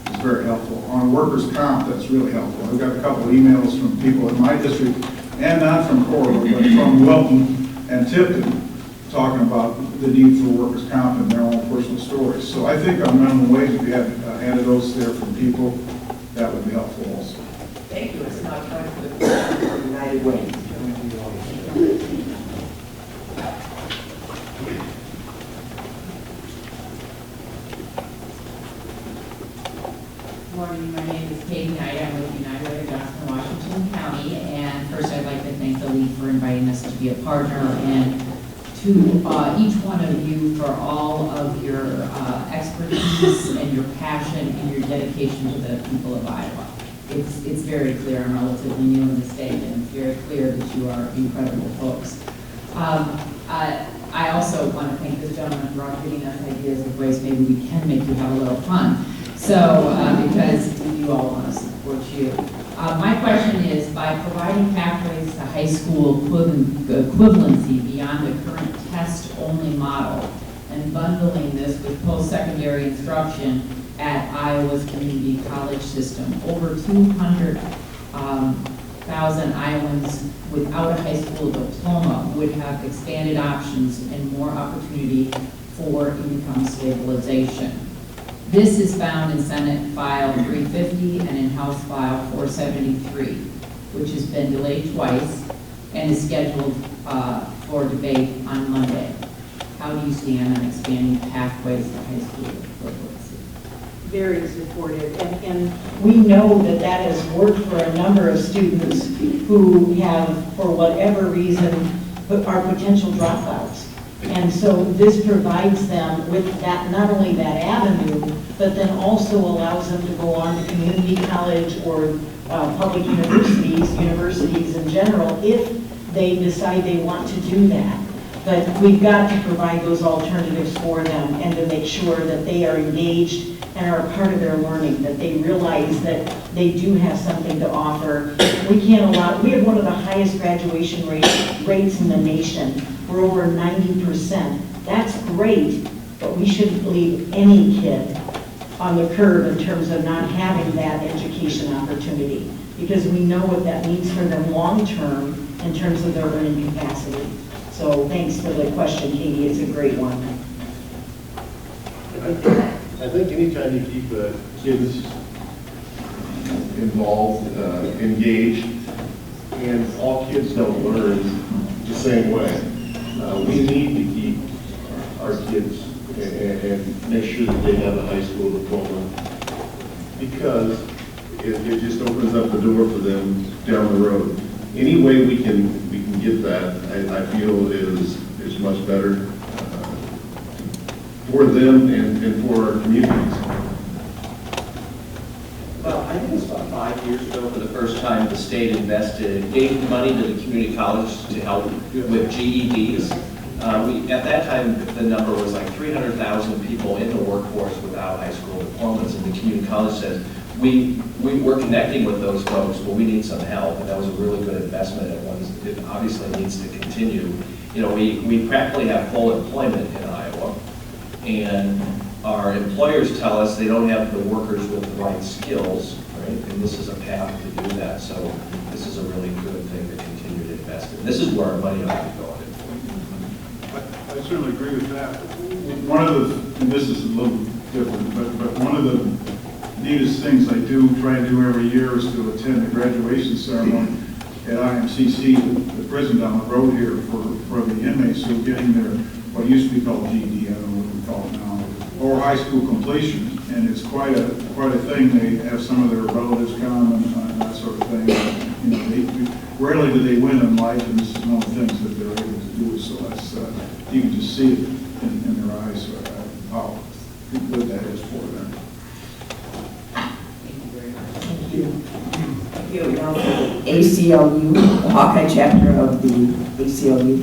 it's very helpful. On workers' comp, that's really helpful. I've got a couple of emails from people in my district and not from Corridor, but from Wilton and Tipton, talking about the need for workers' comp and their own personal stories. So I think on minimum wage, if you had anecdotes there from people, that would be helpful also. Thank you. It's now time for the question for United Way. Morning, my name is Katie Knight. I'm with United Way of Johnson, Washington County. And first, I'd like to thank the league for inviting us to be a partner, and to each one of you for all of your expertise and your passion and your dedication to the people of Iowa. It's very clear. I'm relatively new in the state, and it's very clear that you are incredible folks. I also want to thank this gentleman for giving us ideas of ways maybe we can make you have a little fun. So, because you all want to support you. My question is, by providing pathways to high school equivalency beyond the current test-only model and bundling this with post-secondary instruction at Iowa's community college system, over 200,000 Iowans without a high school diploma would have expanded options and more opportunity for income stabilization. This is found in Senate File 350 and in House File 473, which has been delayed twice and is scheduled for debate on Monday. How do you stand on expanding pathways to high school equivalency? Very supportive, and we know that that has worked for a number of students who have, for whatever reason, are potential dropouts. And so this provides them with that, not only that avenue, but then also allows them to go on to community college or public universities in general, if they decide they want to do that. But we've got to provide those alternatives for them and to make sure that they are engaged and are part of their learning, that they realize that they do have something to offer. We can't allow, we have one of the highest graduation rates in the nation. We're over 90%. That's great, but we shouldn't leave any kid on the curve in terms of not having that education opportunity, because we know what that means for them long-term in terms of their earning capacity. So thanks for the question, Katie. It's a great one. I think anytime you keep kids involved, engaged, and all kids don't learn the same way. We need to keep our kids and make sure that they have a high school diploma, because it just opens up the door for them down the road. Any way we can get that, I feel is much better for them and for our communities. Well, I think it was about 5 years ago, for the first time, the state gave money to the community college to help with GEDs. At that time, the number was like 300,000 people in the workforce without high school diplomas, and the community college says, we're connecting with those folks, but we need some help, and that was a really good investment. It obviously needs to continue. You know, we practically have full employment in Iowa, and our employers tell us they don't have the workers with the right skills, right? And this is a path to do that. So this is a really good thing to continue to invest in. This is where our money ought to be going. I certainly agree with that. One of the, and this is a little different, but one of the neatest things I try to do every year is to attend the graduation ceremony at IMCC, the prison down the road here, for the inmates who are getting their, what used to be called GED, I don't know what we call it now, or high school completion. And it's quite a thing. They have some of their relatives come and that sort of thing. You know, rarely do they win in life, and this is one of the things that they're able to do. So that's, you can just see it in their eyes, how good that is for them. Thank you very much. Thank you. Thank you. Now for the ACLU, the Hawkeye chapter of the ACLU.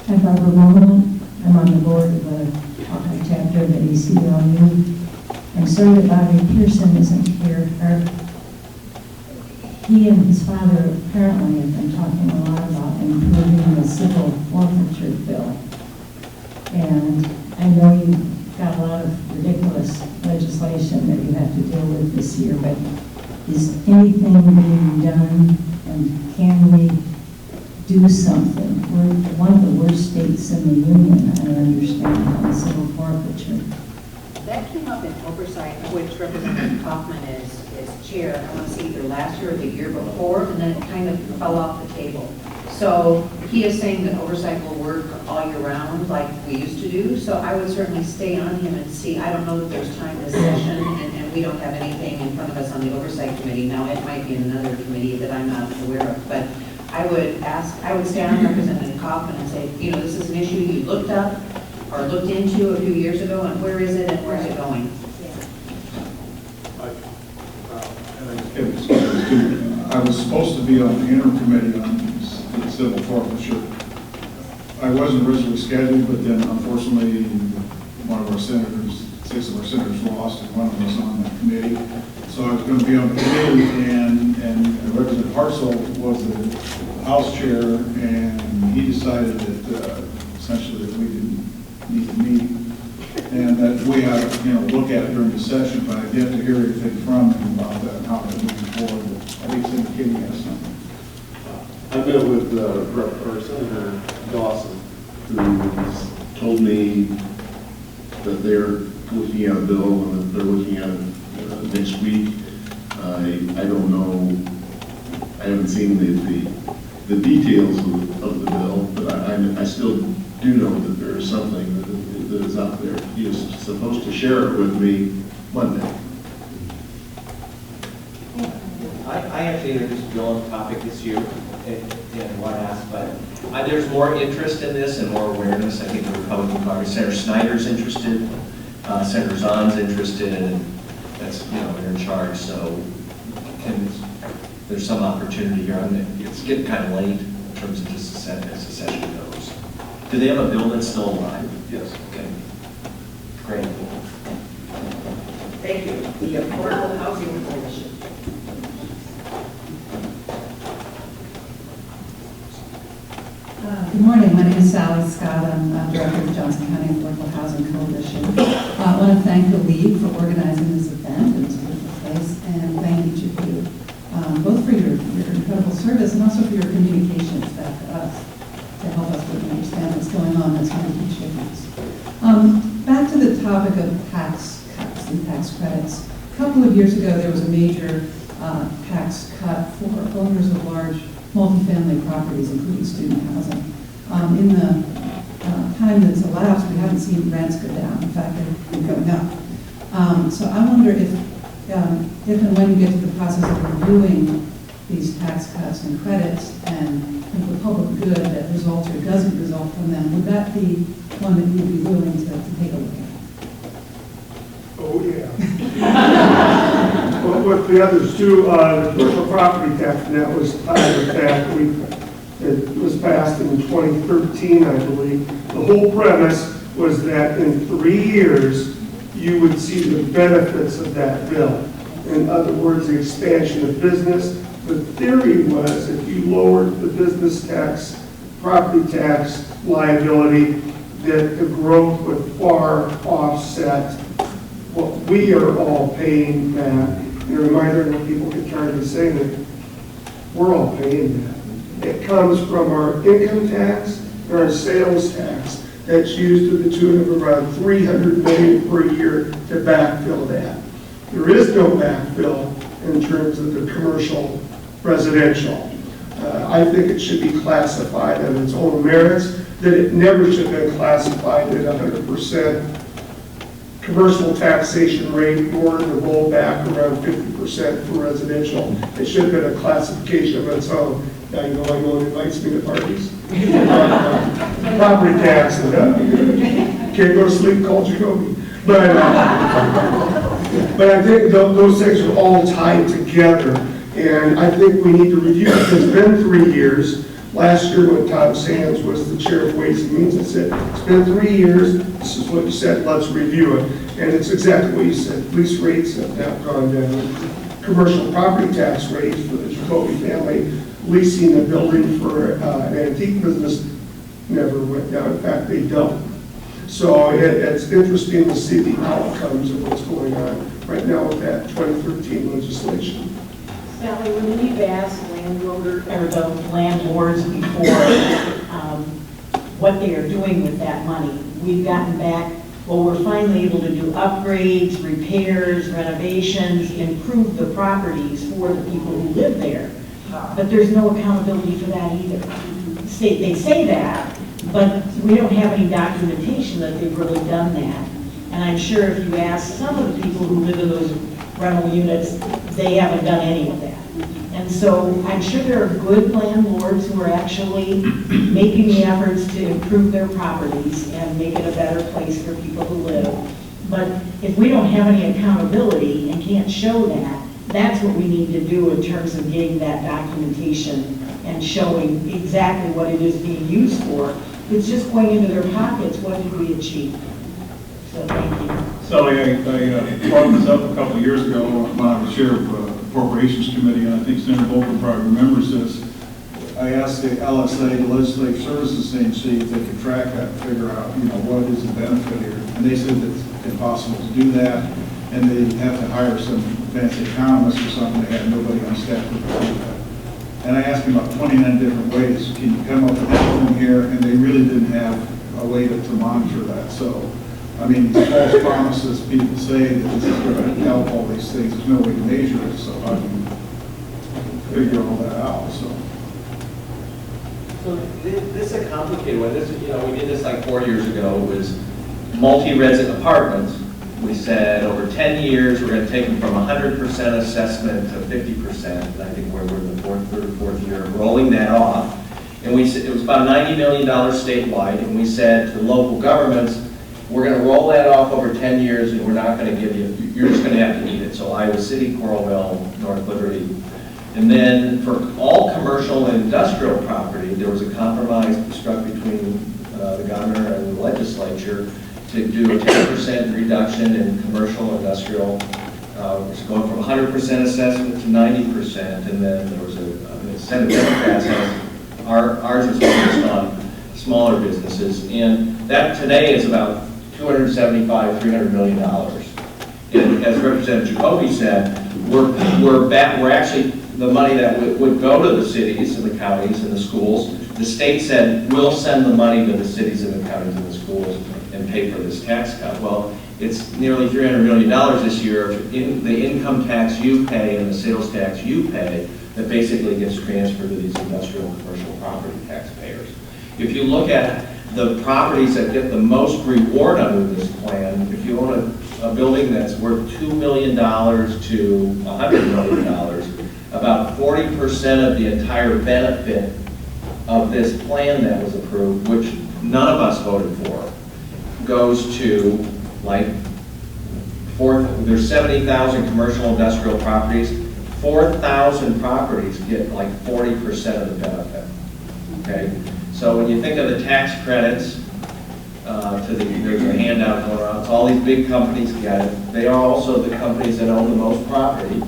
I'm Barbara Roman. I'm on the board of the Hawkeye chapter of the ACLU. I'm sorry that Bobby Pearson isn't here. He and his father apparently have been talking a lot about improving the civil forfeiture bill. And I know you've got a lot of ridiculous legislation legislation that you have to deal with this year, but is anything being done, and can we do something? We're one of the worst states in the union, I understand, on civil forfeiture. That came up in oversight, which Representative Kaufmann is chair, I want to say either last year or the year before, and then it kind of fell off the table. So he is saying that oversight will work all year round like we used to do, so I would certainly stay on him and see. I don't know that there's time this session, and we don't have anything in front of us on the oversight committee. Now, it might be in another committee that I'm not aware of, but I would stay on Representative Kaufmann and say, you know, this is an issue you looked up or looked into a few years ago, and where is it and where is it going? I was supposed to be on the interim committee on the civil forfeiture. I wasn't originally scheduled, but then unfortunately, one of our senators, 6 of our senators lost, and one of us on that committee. So I was going to be on the committee, and Representative Hartzell was the House chair, and he decided that essentially that we didn't need to meet, and that we had to, you know, look at it during the session, but I did to hear anything from him about that and how they're moving forward. I think Senator Kinney has something. I met with Senator Dawson, who told me that they're looking at a bill and that they're looking at it next week. I don't know, I haven't seen the details of the bill, but I still do know that there is something that is out there. He is supposed to share it with me Monday. I actually introduced a bill on the topic this year in one aspect. There's more interest in this and more awareness. I think the Republican Party, Senator Snyder's interested, Senator Zahn's interested, and that's, you know, they're in charge. So there's some opportunity here. It's getting kind of late in terms of just as the session goes. Do they have a bill that's still alive? Yes. Okay. Great. Thank you. The Affordable Housing Coalition. Good morning. My name is Sally Scott. I'm Director of the Johnson County Affordable Housing Coalition. I want to thank the League for organizing this event in this beautiful place, and thank each of you, both for your incredible service and also for your communications back to us to help us really understand what's going on. That's one of the huge difference. Back to the topic of tax cuts and tax credits. A couple of years ago, there was a major tax cut for owners of large multifamily properties, including student housing. In the time that's elapsed, we haven't seen rents go down. In fact, they've been going up. So I wonder if and when you get to the process of reviewing these tax cuts and credits and the public good that results or doesn't result from them, would that be one that you'd be willing to take a look at? Oh, yeah. Well, with the others too, the commercial property tax, and that was tied with that. It was passed in 2013, I believe. The whole premise was that in 3 years, you would see the benefits of that bill. In other words, the expansion of business. The theory was if you lowered the business tax, property tax liability, that the growth would far offset what we are all paying back. And a reminder that people get tired of saying that we're all paying that. It comes from our income tax and our sales tax that's used to the tune of around $300 million per year to backfill that. There is no backfill in terms of the commercial residential. I think it should be classified on its own merits, that it never should have been classified at 100% commercial taxation rate, nor to roll back around 50% for residential. It should have been a classification of its own. Now you know why no one invites me to parties. Property tax, and can't go to sleep, call Jacoby. But I think those things are all tied together, and I think we need to review it. It's been 3 years. Last year when Tom Sands was the chair of Ways and Means, I said, it's been 3 years, this is what you said, let's review it. And it's exactly what you said, lease rates have now gone down. Commercial property tax rates for the Jacoby family, leasing a building for an antique business never went down. In fact, they doubled. So it's interesting to see the outcomes of what's going on right now with that 2013 legislation. Sally, when we've asked the landlords before what they are doing with that money, we've gotten back, well, we're finally able to do upgrades, repairs, renovations, improve the properties for the people who live there. But there's no accountability for that either. They say that, but we don't have any documentation that they've really done that. And I'm sure if you ask some of the people who live in those rental units, they haven't done any of that. And so I'm sure there are good landlords who are actually making the efforts to improve their properties and make it a better place for people who live. But if we don't have any accountability and can't show that, that's what we need to do in terms of getting that documentation and showing exactly what it is being used for. It's just going into their pockets. What did we achieve? So thank you. Sally, I brought this up a couple of years ago when I was chair of Appropriations Committee, and I think Senator Bolkcom probably remembers this. I asked the LSA, the Legislative Services Agency, if they could track that and figure out, what is the benefit here. And they said it's impossible to do that, and they have to hire some fancy economists or something. They had nobody on staff who could do that. And I asked them about 29 different ways. Can you come up with anything here? And they really didn't have a way to monitor that. So, I mean, false promises, people say that this is going to help all these things. There's no way to measure it, so how do you figure all that out? So this is a complicated one. This, we did this like 4 years ago. It was multi-resident apartments. We said over 10 years, we're going to take them from 100% assessment to 50%. I think we're in the third or fourth year of rolling that off. And we said it was about $90 million statewide. And we said to local governments, we're going to roll that off over 10 years, and we're not going to give you, you're just going to have to eat it. So Iowa City, Coralville, North Liberty. And then for all commercial and industrial property, there was a compromise struck between the governor and the legislature to do a 10% reduction in commercial industrial, which is going from 100% assessment to 90%. And then there was a Senate Democrats has, ours is focused on smaller businesses. And that today is about $300 million. And as Representative Jacoby said, we're actually, the money that would go to the cities and the counties and the schools, the state said, we'll send the money to the cities and the counties and the schools and pay for this tax cut. Well, it's nearly $300 million this year in the income tax you pay and the sales tax you pay that basically gets transferred to these industrial and commercial property taxpayers. If you look at the properties that get the most reward under this plan, if you own a building that's worth $2 million to $100 million, about 40% of the entire benefit of this plan that was approved, which none of us voted for, goes to there's 70,000 commercial industrial properties, 4,000 properties get 40% of the benefit, okay? So when you think of the tax credits, there's a handout going around, so all these big companies get it. They are also the companies that own the most property,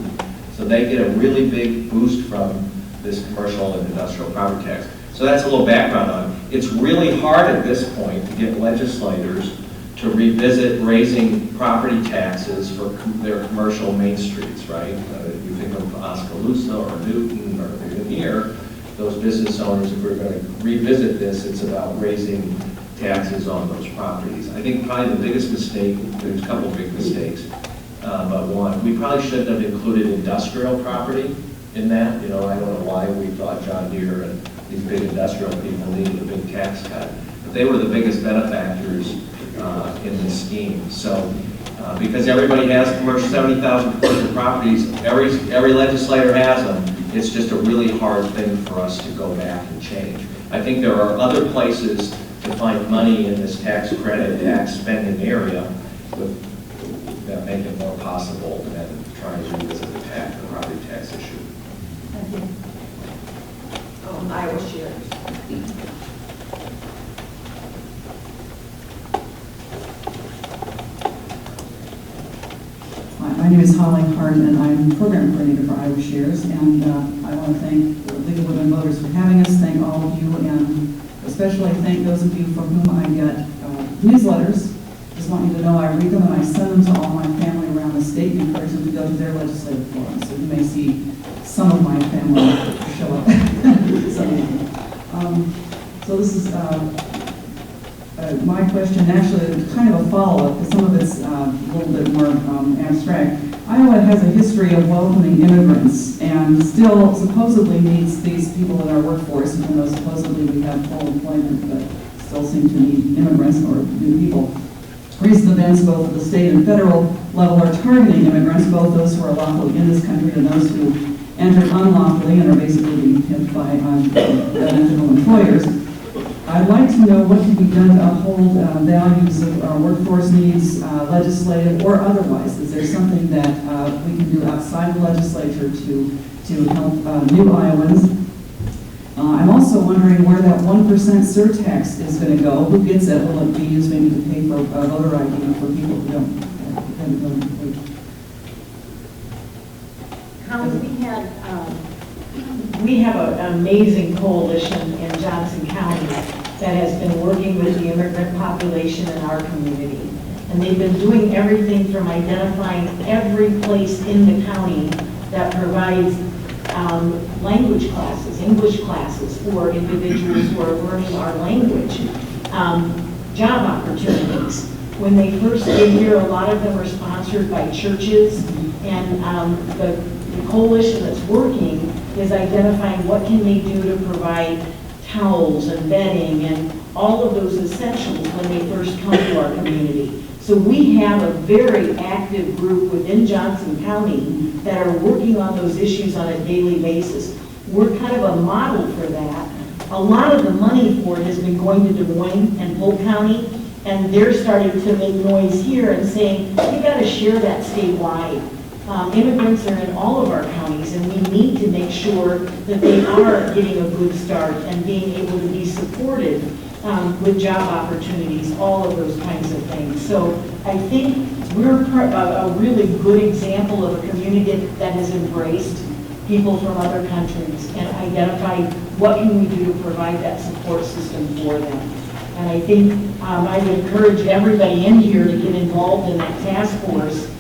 so they get a really big boost from this commercial and industrial property tax. So that's a little background on it. It's really hard at this point to get legislators to revisit raising property taxes for their commercial main streets, right? You think of Oskaloosa or Newton or even here, those business owners, if we're going to revisit this, it's about raising taxes on those properties. I think probably the biggest mistake, there's a couple of big mistakes, but one, we probably shouldn't have included industrial property in that. I don't know why we thought John Deere and these big industrial people needed a big tax cut. But they were the biggest benefactors in this scheme. So, because everybody has commercial, 70,000 commercial properties, every legislator has them. It's just a really hard thing for us to go back and change. I think there are other places to find money in this tax credit, tax spending area that make it more possible than trying to revisit the property tax issue. Thank you. Iowa shares. My name is Holly Hart, and I'm program coordinator for Iowa Shares, and I want to thank the League of Women Voters for having us, thank all of you, and especially thank those of you for whom I get newsletters Just want you to know I read them and I send them to all my family around the state and encourage them to go to their legislative forums. So you may see some of my family show up. So this is my question, actually kind of a follow-up, because some of it's a little bit more abstract. Iowa has a history of welcoming immigrants and still supposedly needs these people in our workforce, even though supposedly we have full employment, but still seem to need immigrants or new people. Recent events, both at the state and federal level, are targeting immigrants, both those who are lawfully in this country and those who entered unlawfully and are basically being pimped by unethical employers. I'd like to know what can be done to uphold values of our workforce needs, legislative or otherwise. Is there something that we can do outside the legislature to help new Iowans? I'm also wondering where that 1% surtax is going to go. Who gets it? Will it be used maybe to pay for voter ID for people who don't haven't voted? We have an amazing coalition in Johnson County that has been working with the immigrant population in our community. And they've been doing everything from identifying every place in the county that provides language classes, English classes for individuals who are learning our language, job opportunities. When they first get here, a lot of them are sponsored by churches, and the coalition that's working is identifying what can they do to provide towels and bedding and all of those essentials when they first come to our community. So we have a very active group within Johnson County that are working on those issues on a daily basis. We're kind of a model for that. A lot of the money for it has been going to Des Moines and Polk County, and they're starting to make noise here and saying, we got to share that statewide. Immigrants are in all of our counties, and we need to make sure that they are getting a good start and being able to be supported with job opportunities, all of those kinds of things. So I think we're a really good example of a community that has embraced people from other countries and identified what can we do to provide that support system for them. And I think I would encourage everybody in here to get involved in that task force.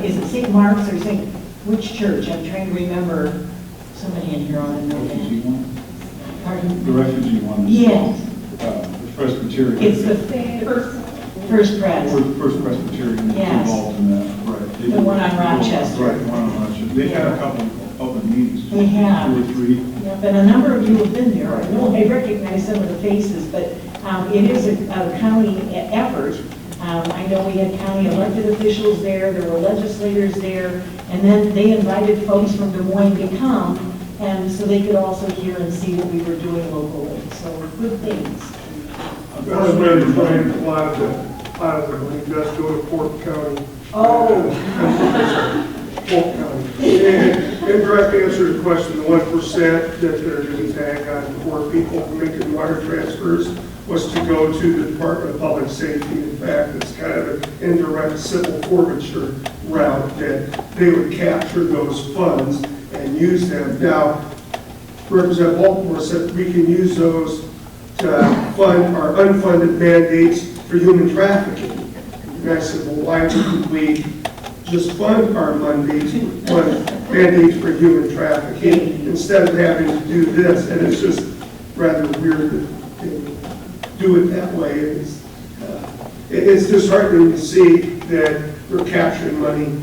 Is it St. Mark's or St. which church? I'm trying to remember. Somebody in here ought to know Refugee that. one? Pardon? The refugee one. Yes. The Presbyterian. It's the First Pres. First Presbyterian is Yes. involved in that, right. The one on Rochester. Right, the one on Rochester. They've had a couple of open meetings. They have. 2 or 3. Yep, and a number of you have been there. I know I recognize some of the faces, but it is a county effort. I know we had county elected officials there, there were legislators there, and then they invited folks from Des Moines to come, and so they could also hear and see what we were doing locally. So good things. Unfortunately, a lot of the money does go to Polk County. Oh. Polk County. And in direct answer to the question, the 1% that they're going to tag on poor people for making water transfers was to go to the Department of Public Safety. In fact, it's kind of an indirect civil forfeiture route that they would capture those funds and use them. Now, Representative Baltimore said we can use those to fund our unfunded mandates for human trafficking. And I said, well, why wouldn't we just fund our mandates for human trafficking instead of having to do this? And it's just rather weird to do it that way. It's disheartening to see that we're capturing money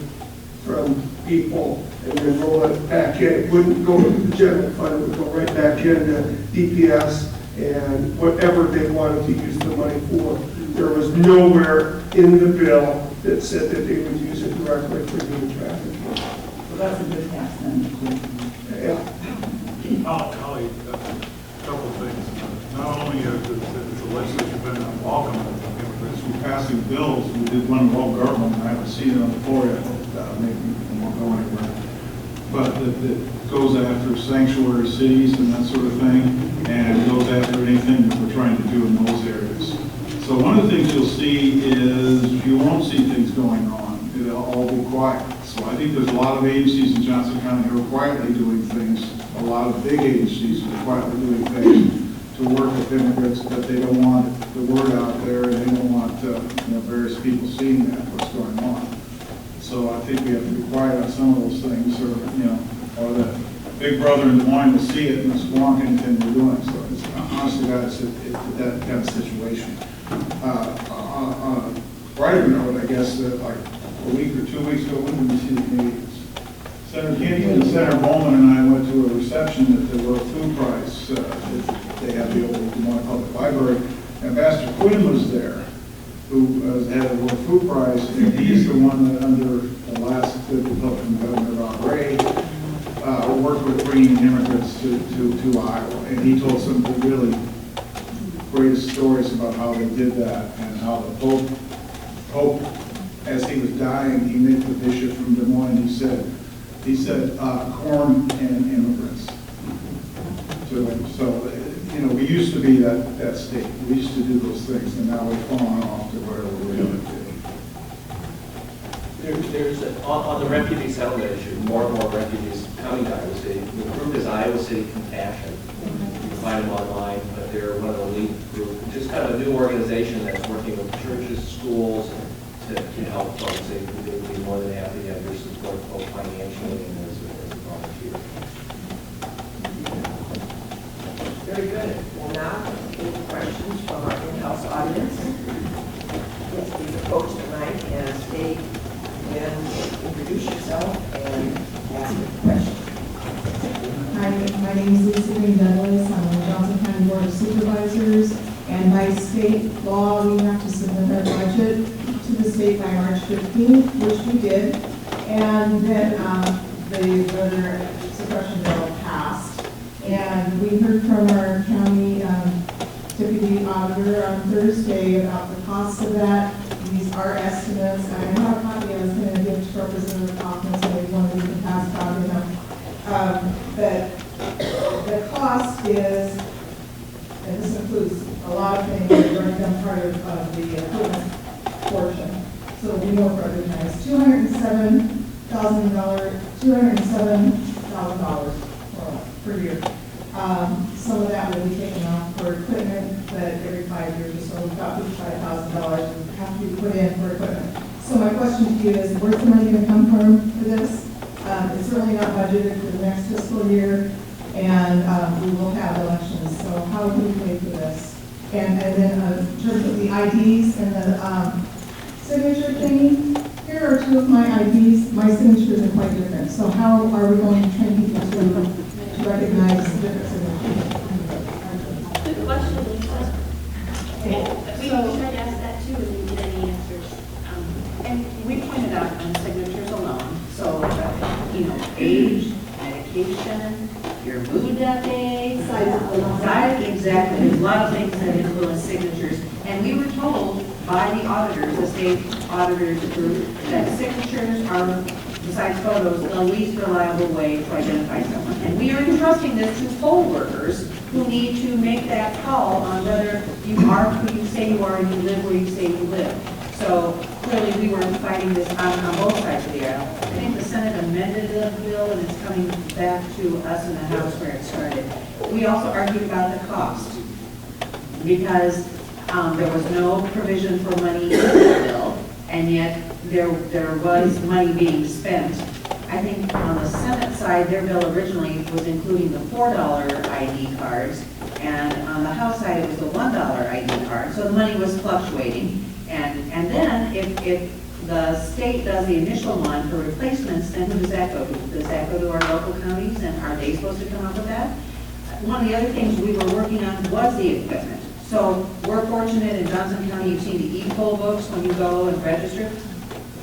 from people and then roll it back in. It wouldn't go to the general fund, it would go right back into DPS and whatever they wanted to use the money for. There was nowhere in the bill that said that they would use it directly for human trafficking. So that's a good tax then. Yeah. Holly, a couple of things. Not only has the legislature been welcoming immigrants, We're passing bills. We did one in local government. I haven't seen it on the floor yet. Maybe it won't go anywhere. But that goes after sanctuary cities and that sort of thing, and goes after anything that we're trying to do in those areas. So one of the things you'll see is you won't see things going on. It'll all be quiet. So I think there's a lot of agencies in Johnson County who are quietly doing things. A lot of big agencies who are quietly doing things. to work with immigrants, but they don't want the word out there, and they don't want various people seeing that, what's going on. So I think we have to be quiet on some of those things, or the big brother in Des Moines will see it and will squawk anything we're doing. So it's, honestly, it's that kind of situation. On a brighter note, I guess, like a week or 2 weeks ago, when did we see the Canadians? Senator Kinney and Senator Bowman and I went to a reception at the World Food Prize. They had the old Des Moines Public Library. Ambassador Quinn was there, who had the World Food Prize, and he's the one that, under the last Republican governor, Ron Ray, worked with bringing immigrants to Iowa. And he told some of the really greatest stories about how they did that, and how the Pope, as he was dying, he met the bishop from Des Moines. He said, corn and immigrants to him. So, we used to be that state. We used to do those things, and now we've fallen off to whatever we're going to do. There's on the refugee settlement issue, more and more refugees coming to Iowa City. The group is Iowa City Compassion. You can find them online, but they're one of the lead group. Just kind of a new organization that's working with churches, schools, to help folks. They would be more than happy to have your support, both financially and as a volunteer. Very good. Well, now, any questions from our in-house audience? Yes, please approach the mic and state and introduce yourself and ask a question. Hi, my name is Lisa Green Douglas. I'm on the Johnson County Board of Supervisors, and by state law, we have to submit our budget to the state by March 15th, which we did, and then the voter suppression bill passed. And we heard from our county deputy auditor on Thursday about the cost of that. These are estimates, and I have a copy I was going to give to Representative Kaufmann, so if one of you can pass it on to him. But the cost is, and this includes a lot of things that are done part of the equipment portion, so we won't recognize $207,000 per year. Some of that will be taken off for equipment, but every 5 years or so, about $55,000 have to be put in for equipment. So my question to you is, where's the money going to come from for this? It's certainly not budgeted for the next fiscal year, and we will have elections, so how do we pay for this? And then in terms of the IDs and the signature thingy, here are two of my IDs. My signatures are quite different, so how are we going to train people to recognize the different signatures? Good question, Lisa. Okay. We tried to ask that too, and didn't get any answers. And we pointed out on signatures alone, so, age, medication, your mood that day, size, exactly. There's a lot of things that influence signatures. And we were told by the auditors, the state auditors group, that signatures are, besides photos, the least reliable way to identify someone. And we are entrusting this to poll workers who need to make that call on whether you are who you say you are and you live where you say you live. So clearly we were fighting this on both sides of the aisle. I think the Senate amended the bill and it's coming back to us in the House where it started. We also argued about the cost because there was no provision for money in the bill, and yet there was money being spent. I think on the Senate side, their bill originally was including the $4 ID cards, and on the House side, it was the $1 ID card. So the money was fluctuating. And then if the state does the initial one for replacements, then who does that go to? Does that go to our local counties, and are they supposed to come up with that? One of the other things we were working on was the equipment. So we're fortunate in Johnson County, you've seen the e-poll books when you go and register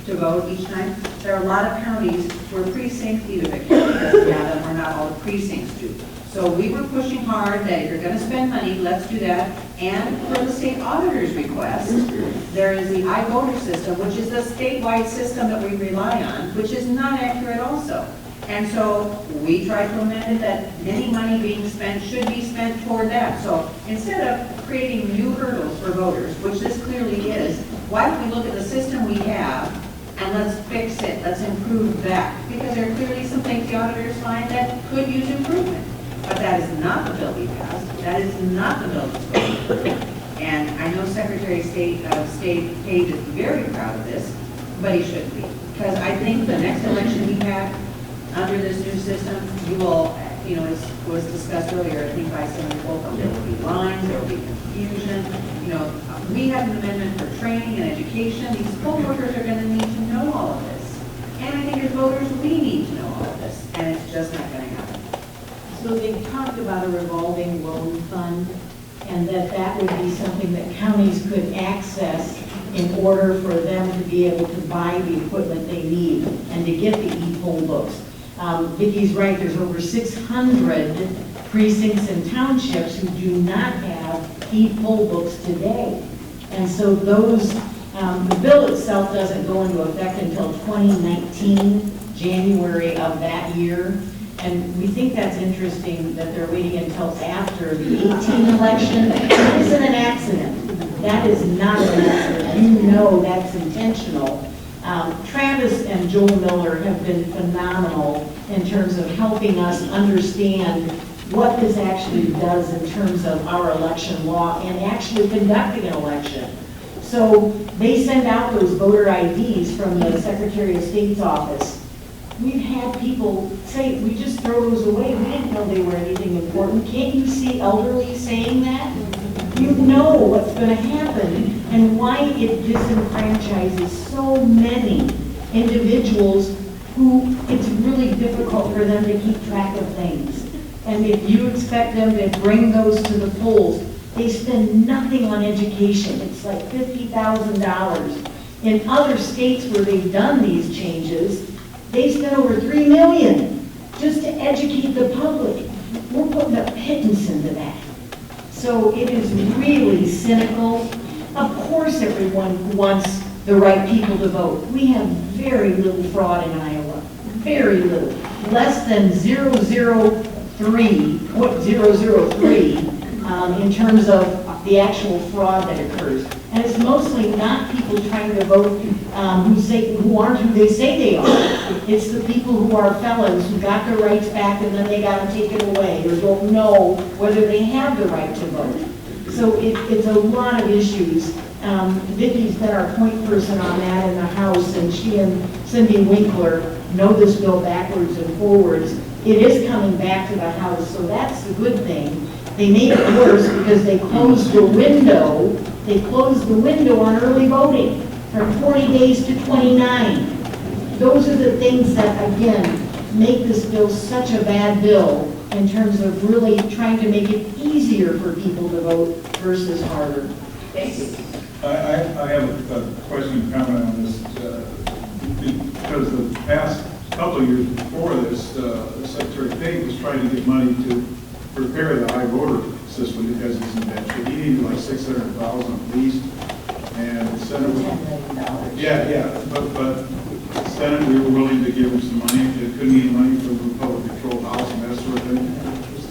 to vote each time. There are a lot of counties where precincts, either the county doesn't have them or not all the precincts do. So we were pushing hard that if you're going to spend money, let's do that. And for the state auditor's request, there is the iVoter system, which is the statewide system that we rely on, which is not accurate also. And so we tried to amend it that any money being spent should be spent toward that. So instead of creating new hurdles for voters, which this clearly is, why don't we look at the system we have and let's fix it, let's improve that. Because there are clearly some things the auditors find that could use improvement. But that is not the bill we passed. That is not the bill that's going through. And I know Secretary of State Page is very proud of this, but he shouldn't be. Because I think the next election we have under this new system, you will, you know, as was discussed earlier, I think by Senator Bolkcom, there will be lines, there will be confusion. You know, we have an amendment for training and education. These poll workers are going to need to know all of this. And I think as voters, we need to know all of this. And it's just not going to happen. So they talked about a revolving loan fund, and that would be something that counties could access in order for them to be able to buy the equipment they need and to get the e-poll books. Vicki's right, there's over 600 precincts and townships who do not have e-poll books today. And so those, the bill itself doesn't go into effect until 2019, January of that year. And we think that's interesting that they're waiting until after the 18 election. That isn't an accident. That is not an accident. You know that's intentional. Travis and Joel Miller have been phenomenal in terms of helping us understand what this actually does in terms of our election law and actually conducting an election. So they send out those voter IDs from the Secretary of State's office. We've had people say, we just throw those away. We didn't know they were anything important. Can't you see elderly saying that? You know what's going to happen and why it disenfranchises so many individuals who it's really difficult for them to keep track of things. And if you expect them to bring those to the polls, they spend nothing on education. It's like $50,000. In other states where they've done these changes, they spent over $3 million just to educate the public. We're putting a pittance into that. So it is really cynical. Of course everyone wants the right people to vote. We have very little fraud in Iowa. Very little. Less than 0.003 in terms of the actual fraud that occurs. And it's mostly not people trying to vote who aren't who they say they are. It's the people who are felons who got their rights back and then they got to take it away or don't know whether they have the right to vote. So it's a lot of issues. Vicki's been our point person on that in the House, and she and Cindy Winkler know this bill backwards and forwards. It is coming back to the House, so that's the good thing. They made it worse because they closed the window. They closed the window on early voting from 40 days to 29. Those are the things that, again, make this bill such a bad bill in terms of really trying to make it easier for people to vote versus harder. Thank you. I have a question, comment on this, because the past couple of years before this, the Secretary of State was trying to get money to repair the high voter system because it's in bad shape. He needed like $600,000 at least, and the Senate was, but the Senate, we were willing to give him some money. It couldn't get money from the Republic controlled House and that sort of thing.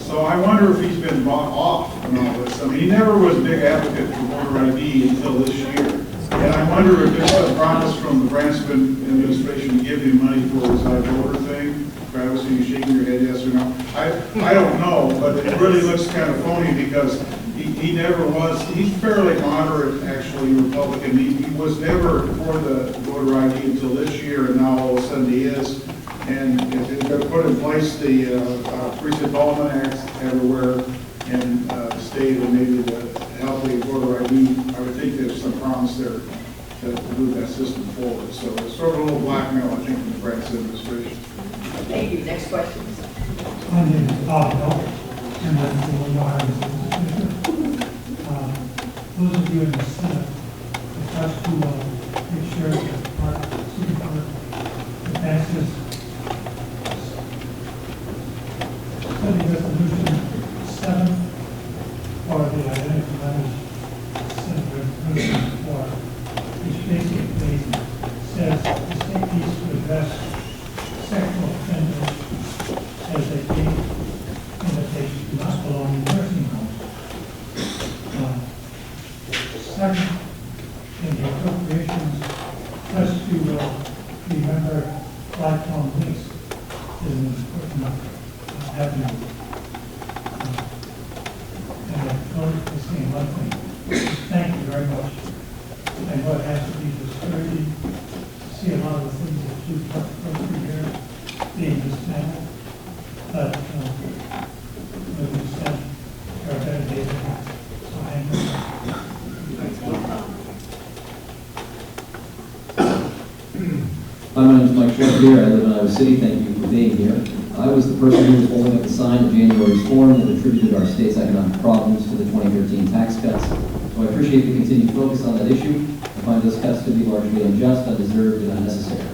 So I wonder if he's been bought off on all this. I mean, he never was a big advocate for voter ID until this year. And I wonder if there's a promise from the Branscombe administration to give him money for his high voter thing. Travis, are you shaking your head yes or no? I don't know, but it really looks kind of phony because he never was, he's fairly moderate, actually, Republican. He was never for the voter ID until this year, and now all of a sudden he is. And if they're going to put in place the Precinct Development Act everywhere in the state, and maybe the healthy voter ID, I would think there's some promise there to move that system forward. So it's sort of a little blackmail, I think, from the Branscombe administration. Thank you. Next question. My name is Bob Hill, and I'm from Ohio. Those of you in the Senate have got to make sure that our city clerk advances Senate Resolution 7 for the identity letters Senate Resolution 4, which basically says the state needs to address sexual offenders as they think that they do not belong in nursing homes. Second, in the appropriations, just to remember lifelong lease is an important avenue. Hi, my name is Mike Schwartz. I live in Iowa City. Thank you for being here. I was the person who was holding up the sign at January's forum that attributed our state's economic problems to the 2013 tax cuts. So I appreciate the continued focus on that issue. I find those cuts to be largely unjust, undeserved, and unnecessary.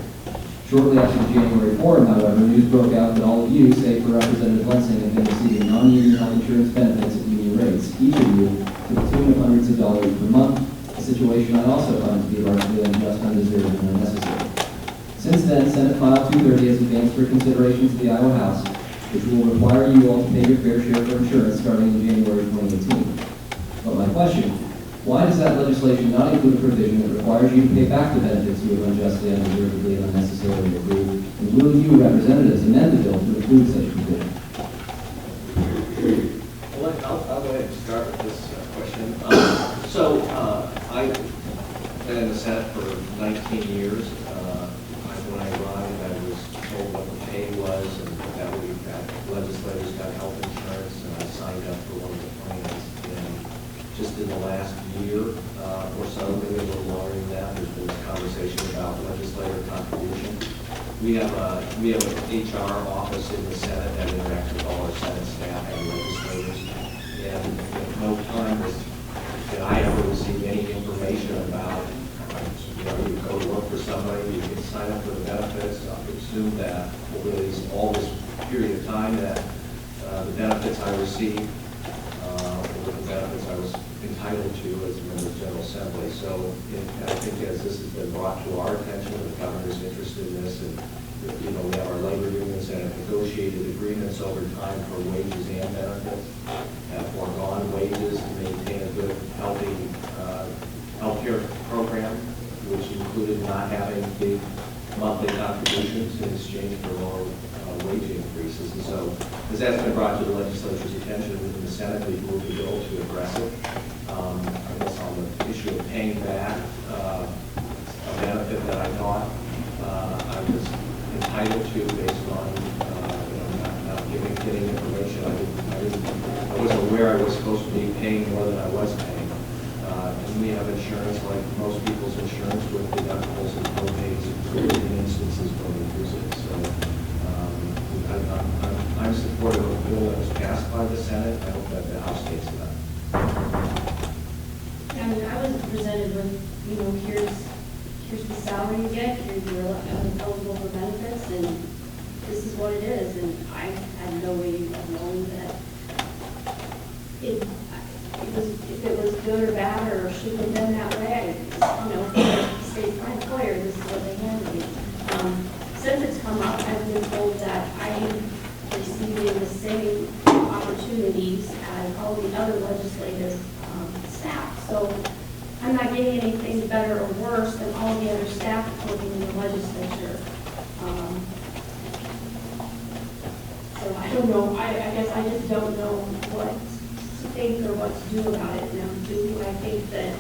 Shortly after the January forum, however, news broke out that all of you, save for Representative Lensing, have been receiving non-union health insurance benefits at union rates, each of you to the tune of hundreds of dollars per month, a situation I also find to be largely unjust, undeserved, and unnecessary. Since then, Senate File 230 has advanced for consideration to the Iowa House, which will require you all to pay your fair share for insurance starting in January 2018. But my question, why does that legislation not include a provision that requires you to pay back the benefits you have unjustly, undeservedly, and unnecessarily accrued? And will you, representatives, amend the bill to include such a provision? Well, I'll go ahead and start with this question. I've been in the Senate for 19 years. When I arrived, I was told what the pay was and that legislators got health insurance, and I signed up for one of the plans. And just in the last year or so, maybe a little longer than that, there's been this conversation about legislator contribution. We have an HR office in the Senate that interacts with all our Senate staff and legislators. And no time that I ever received any information about, you go to work for somebody, you can sign up for the benefits. I assume that over all this period of time that the benefits I received were the benefits I was entitled to as a member of the General Assembly. So I think as this has been brought to our attention, the governor's interested in this, and we have our labor unions that have negotiated agreements over time for wages and benefits, have foregone wages to maintain a good, healthy healthcare program, which included not having big monthly contributions in exchange for lower wage increases. And so, as that's been brought to the legislature's attention within the Senate, we've moved the bill to address it. I guess on the issue of paying back a benefit that I thought I was entitled to based on not getting information. I wasn't aware I was supposed to be paying more than I was paying. And we have insurance like most people's insurance with deductibles and co-pays in instances when we use it. So I'm supportive of the bill that was passed by the Senate. I hope that the House takes it up. I mean, I was presented with, here's the salary you get, here's your eligible for benefits, and this is what it is. And I had no way of knowing that if it was good or bad or should have been that way. State my employer, this is what they handed me. Since it's come up, I've been told that I am receiving the same opportunities as all the other legislative staff. So I'm not getting anything better or worse than all the other staff working in the legislature. So I don't know. I guess I just don't know what to think or what to do about it. Now, do I think that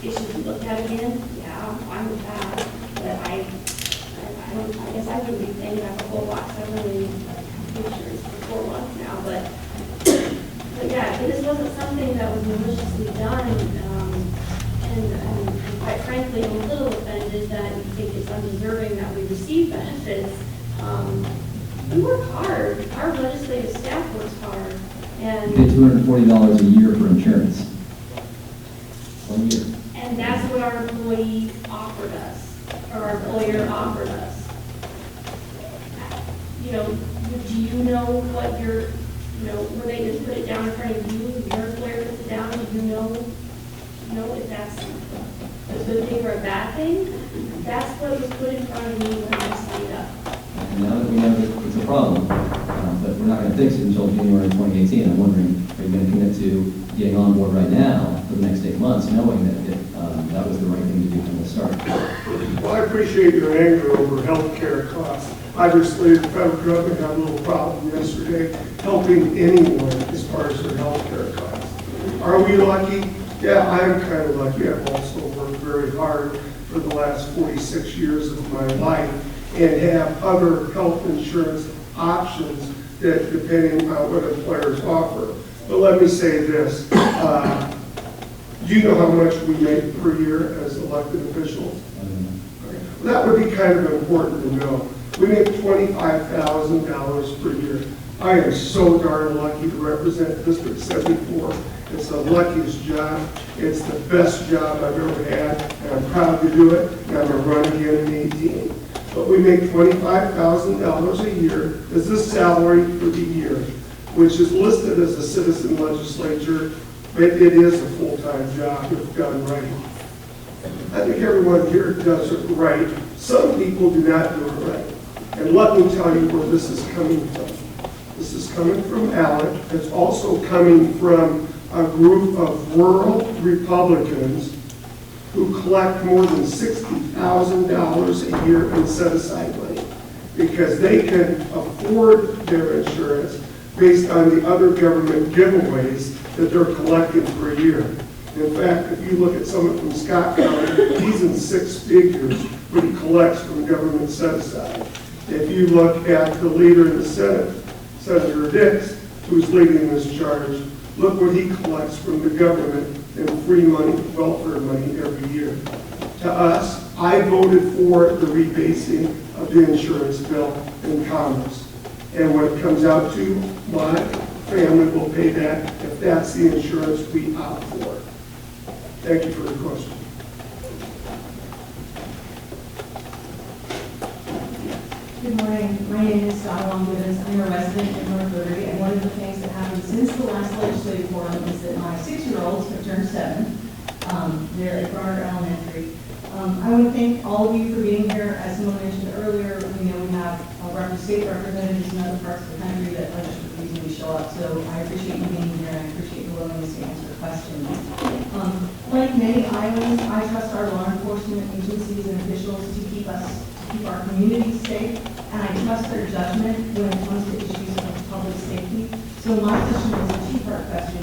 it should be looked at again? Yeah, I'm fine with that. But I guess I wouldn't be paying back a whole lot. I've been insurance for 4 months now. But yeah, this wasn't something that was maliciously done. And quite frankly, I'm a little offended that you think it's undeserving that we receive benefits. We work hard. Our legislative staff works hard. And You pay $240 a year for insurance. 1 year. And that's what our employee offered us, or our employer offered us. Do you know what were they just put it down in front of you, your employer puts it down, do you know if that's a good thing or a bad thing? That's what was put in front of me when I signed up. And now that we know that it's a problem, but we're not going to fix it until January 2018, I'm wondering, are you going to commit to getting on board right now for the next 8 months, knowing that that was the right thing to do from the start? Well, I appreciate your anger over health care costs. Obviously, the federal government had a little problem yesterday helping anyone as far as their health care costs. Are we lucky? Yeah, I'm kind of lucky. I've also worked very hard for the last 46 years of my life and have other health insurance options that depending on what employers offer. But let me say this. Do you know how much we make per year as elected officials? That would be kind of important to know. We make $25,000 per year. I am so darn lucky to represent District 74. It's the luckiest job. It's the best job I've ever had, and I'm proud to do it, and I'm going to run again in 18. But we make $25,000 a year as the salary for the year, which is listed as a citizen legislature, but it is a full-time job if done right. I think everyone here does it right. Some people do not do it right. And let me tell you where this is coming from. This is coming from Alec. It's also coming from a group of rural Republicans who collect more than $60,000 a year in set-aside money because they can afford their insurance based on the other government giveaways that they're collecting per year. In fact, if you look at someone from Scott County, he's in 6 figures what he collects from government set-aside. If you look at the leader in the Senate, Senator Dix, who's leading this charge, look what he collects from the government in free money, welfare money every year. To us, I voted for the rebasing of the insurance bill in Congress. And when it comes out to my family will pay that if that's the insurance we opt for. Thank you for the question. Good morning. My name is Donna Long-Gibbons. I'm a resident in North Liberty, and one of the things that happened since the last legislative forum is that my 6-year-olds have turned 7. They're at Garner Elementary. I want to thank all of you for being here. As someone mentioned earlier, we have state representatives in other parts of the country that usually show up. So I appreciate you being here, and I appreciate your willingness to answer questions. Like many Iowans, I trust our law enforcement agencies and officials to keep our communities safe, and I trust their judgment when it comes to issues of public safety. So my question is a two-part question.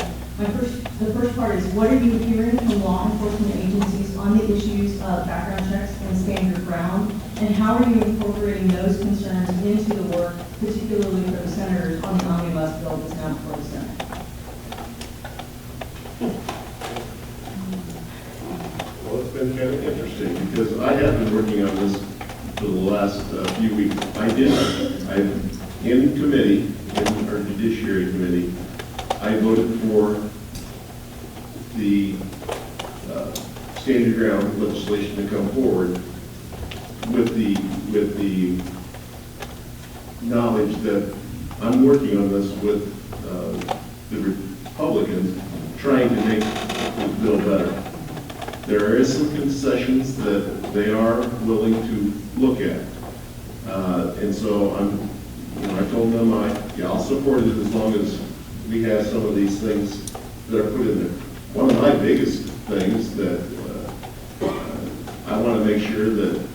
The first part is, what are you hearing from law enforcement agencies on the issues of background checks and stand your ground? And how are you incorporating those concerns into the work, particularly for the senators on the omnibus bill that's now before the Senate? Well, it's been kind of interesting because I have been working on this for the last few weeks. I'm in committee, in our Judiciary Committee, I voted for the stand your ground legislation to come forward with the knowledge that I'm working on this with the Republicans, trying to make the bill better. There is some concessions that they are willing to look at, and so I told them I'll support it as long as we have some of these things that are put in there. One of my biggest things that I want to make sure that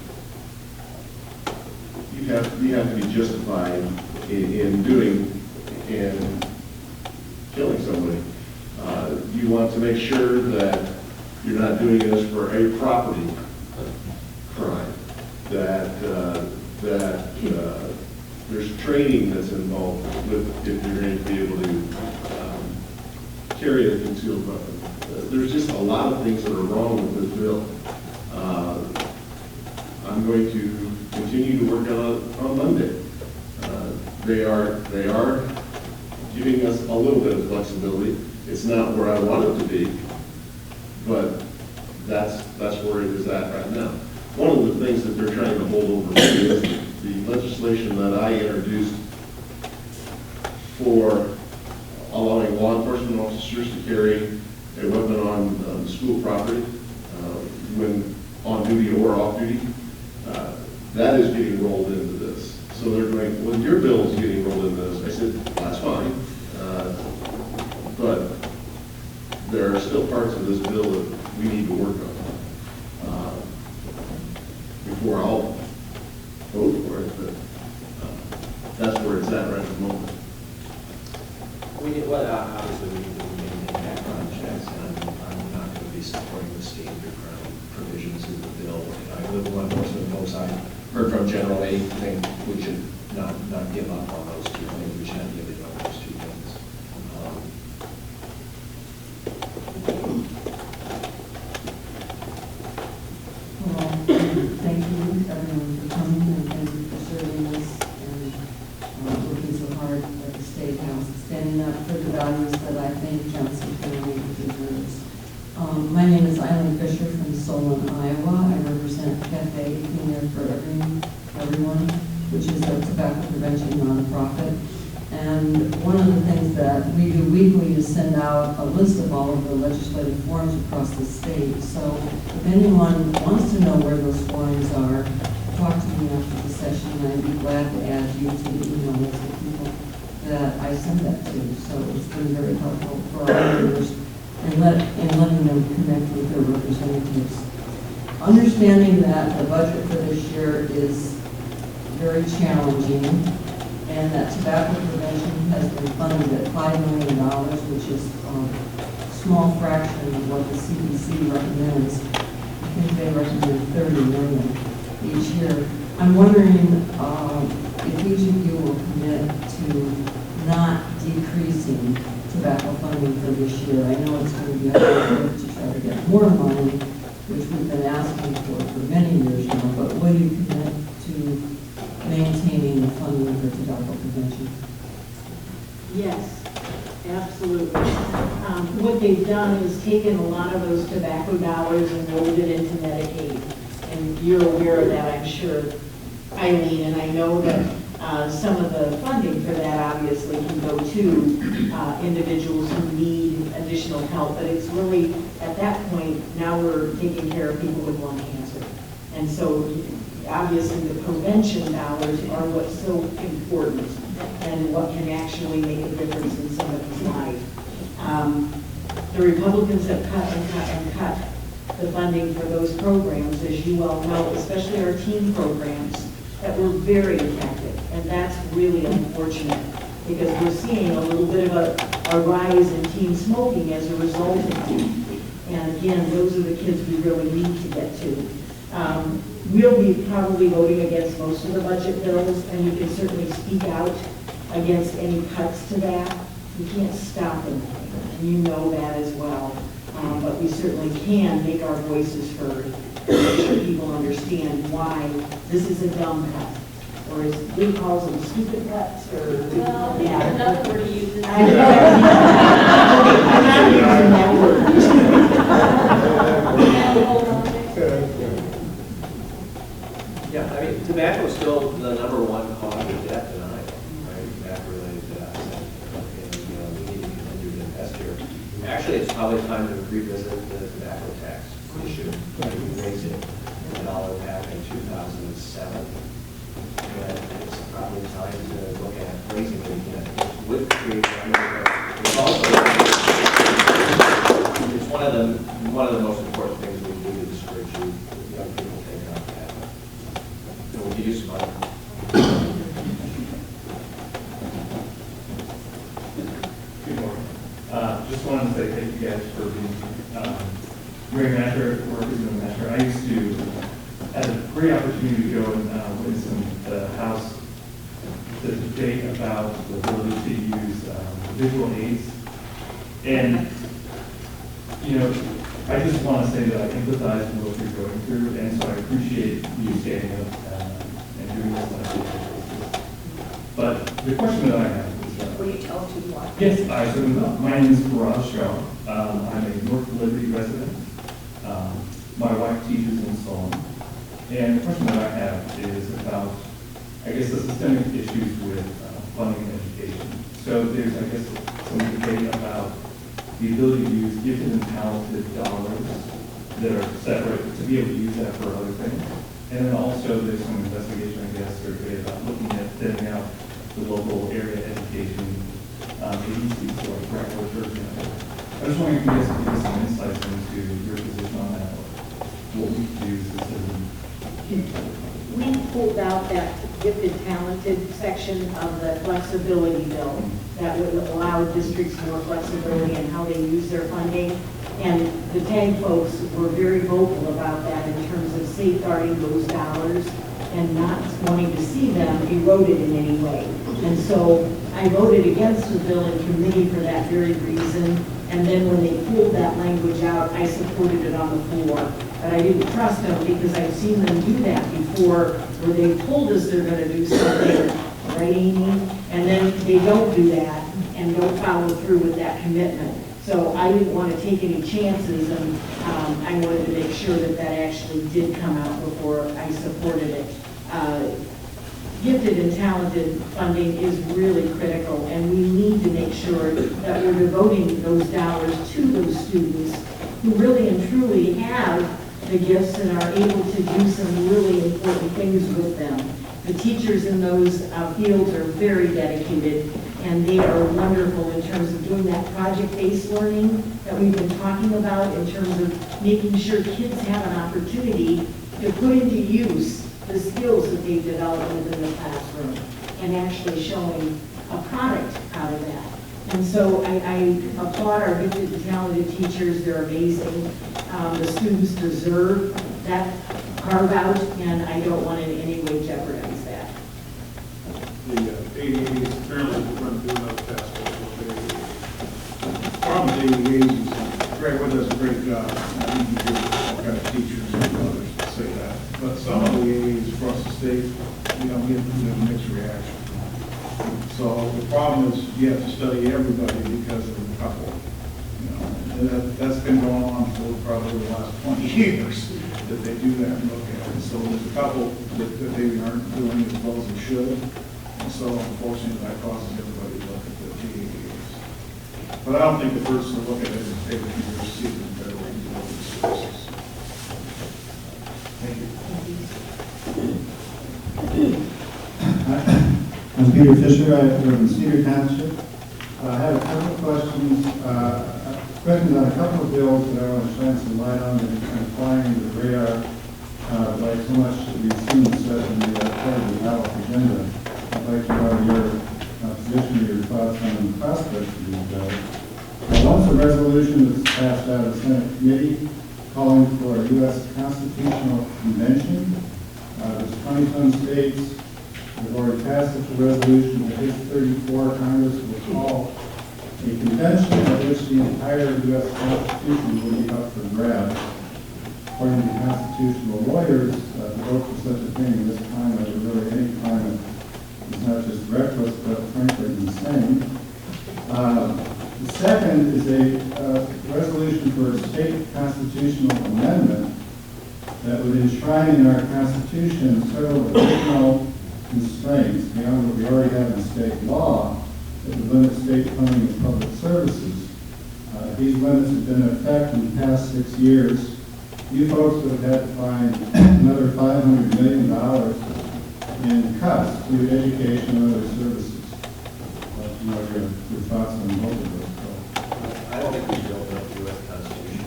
you have to be justified in doing and killing somebody. You want to make sure that you're not doing this for a property crime, that there's training that's involved with if you're going to be able to carry a concealed weapon. There's just a lot of things that are wrong with this bill. I'm going to continue to work on Monday. They are giving us a little bit of flexibility. It's not where I want it to be, but that's where it is at right now. One of the things that they're trying to hold over me is the legislation that I introduced for allowing law enforcement officers to carry a weapon on school property when on duty or off duty. That is getting rolled into this. So they're going, well, your bill is getting rolled into this. I said, that's fine. But there are still parts of this bill that we need to work on before I'll vote for it. But that's where it's at right at the moment. Obviously, we need to maintain background checks, and I'm not going to be supporting the stand your ground provisions of the bill. I live with law enforcement folks. I heard from General A. think we should not give up on those two things. We should not give up on those two things. Well, thank you, for the values that I think Johnson County deserves. My name is Eileen Fisher from Solon, Iowa. I represent Cafe Cleaner for Everyone, which is a tobacco prevention nonprofit. And one of the things that we do weekly is send out a list of all of the legislative forums across the state. So if anyone wants to know where those forums are, talk to me after the session, and I'd be glad to add you to the email list of people that I send that to. So it's been very helpful for our members and letting them connect with their representatives. Understanding that the budget for this year is very challenging, and that tobacco prevention has been funded at $5 million, which is a small fraction of what the CDC recommends. I think they recommend $30 million each year. I'm wondering if each of you will commit to not decreasing tobacco funding for this year. I know it's going to be a hard work to try to get more money, which we've been asking for many years now, but will you commit to maintaining the funding for tobacco prevention? Yes, absolutely. What they've done is taken a lot of those tobacco dollars and rolled it into Medicaid. And you're aware of that, I'm sure, Eileen, and I know that some of the funding for that obviously can go to individuals who need additional help, but it's really, at that point, now we're taking care of people with lung cancer. And so obviously the prevention dollars are what's so important and what can actually make a difference in somebody's life. The Republicans have cut and cut and cut the funding for those programs, as you well know, especially our teen programs that were very effective. And that's really unfortunate because we're seeing a little bit of a rise in teen smoking as a result of it. And again, those are the kids we really need to get to. We'll be probably voting against most of the budget bills, and we can certainly speak out against any cuts to that. We can't stop them, and you know that as well. But we certainly can make our voices heard, make sure people understand why this is a dumb cut. Or as Lee calls them, stupid cuts, or... Well, yeah. another word to use is... I'm not using that word. Yeah, I mean, tobacco is still the #1 cause of death in Iowa, right? Tobacco-related deaths, and we need to continue to invest here. Actually, it's probably time to revisit the tobacco tax issue. We raised it $1 back in 2007, and it's probably time to look at raising it again. With create, it's also it's one of the most important things we do to discourage young people taking up tobacco. We could use some money. Good morning. Just wanted to say thank you guys for being during Mascher, workers in Mascher. I used to had a great opportunity to go and witness the House the debate about the ability to use visual aids. And I just want to say that I empathize with what you're going through, and so I appreciate you standing up and doing this on a daily basis. But the question that I have is... Will you tell us who you are? Yes, I certainly will. My name is Faraz Shah. I'm a North Liberty resident. My wife teaches in Solon. And the question that I have is about, I guess, the systemic issues with funding and education. So there's, I guess, some debate about the ability to use gifted and talented dollars that are separate to be able to use that for other things. And then also there's some investigation, I guess, or debate about looking at thinning out the local area education agencies, so like Brentwood, for example. I just wondering if you guys could give us some insights into your position on that, or what we can do as a citizen. We pulled out that gifted, talented section of the flexibility bill that would allow districts more flexibility in how they use their funding. And the TAG folks were very vocal about that in terms of safeguarding those dollars and not wanting to see them eroded in any way. And so I voted against the bill in committee for that very reason. And then when they pulled that language out, I supported it on the floor. But I didn't trust them because I've seen them do that before, where they told us they're going to do something, right, Amy? And then they don't do that. and don't follow through with that commitment. So I didn't want to take any chances, and I wanted to make sure that that actually did come out before I supported it. Gifted and talented funding is really critical, and we need to make sure that we're devoting those dollars to those students who really and truly have the gifts and are able to do some really important things with them. The teachers in those fields are very dedicated, and they are wonderful in terms of doing that project-based learning that we've been talking about, in terms of making sure kids have an opportunity to put into use the skills that they've developed within the classroom, and actually showing a product out of that. And so I applaud our gifted and talented teachers. They're amazing. The students deserve that carve-out, and I don't want to in any way jeopardize that. The ADAs, apparently we're going to do another task force with the problem with ADAs is Greg Wood does a great job. I think he gives all kinds of teachers and others to say that. But some of the ADAs across the state, you don't get a mixed reaction. So the problem is you have to study everybody because of the couple. You know, and that's been going on for probably the last 20 years that they do that and look at it. So there's a couple that maybe aren't doing as well as they should. And so unfortunately that causes everybody to look at the ADAs. But I don't think the first to look at it is everything you receive in better way to deal with the services. Thank you. I'm Peter Fisher. I live in Cedar Township. I have a couple of questions on a couple of bills that I want to shine some light on that are kind of flying under the radar, like so much that we've seen set in the part of the ballot agenda. I'd like to know your position, your thoughts on the prospects of these bills. One's a resolution that's passed out of the Senate committee calling for a U.S. Constitutional Convention. There's 20-some states. We've already passed such a resolution. If it's 34, Congress will call a convention at which the entire U.S. Constitution will be up for grabs. According to constitutional lawyers, to vote for such a thing in this climate, or really any climate, is not just reckless, but frankly insane. The second is a resolution for a state constitutional amendment that would enshrine in our Constitution several additional constraints beyond what we already have in state law that would limit state funding of public services. These limits have been in effect in the past 6 years. You folks would have had to find another $500 million in cuts to education and other services. You know, your thoughts on both of those. I don't think we should open up the U.S. Constitution.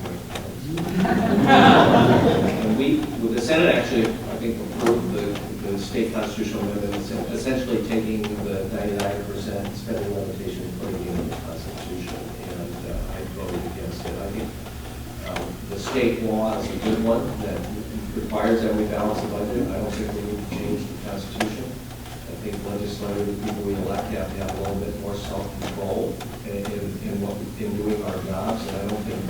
The Senate actually, I think, approved the state constitutional amendment, essentially taking the 99% spending limitation and putting it in the Constitution, and I voted against it. I think the state law is a good one that requires that we balance the budget. I don't think we need to change the Constitution. I think legislators, the people we elect, have to have a little bit more self-control in doing our jobs, and I think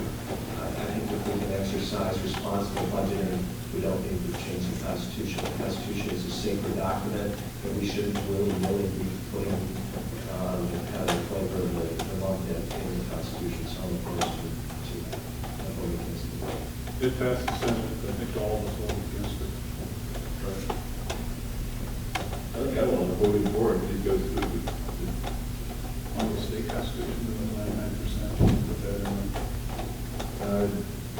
if we can exercise responsible budgeting, we don't need to change the Constitution. The Constitution is a sacred document that we shouldn't really be putting kind of the flavor of the month in the Constitution. So I'm opposed to voting against it. It passed the Senate. I think all of us voted against it. Right. I think I want to vote for it because On the state constitution, the 99%. Put that in there.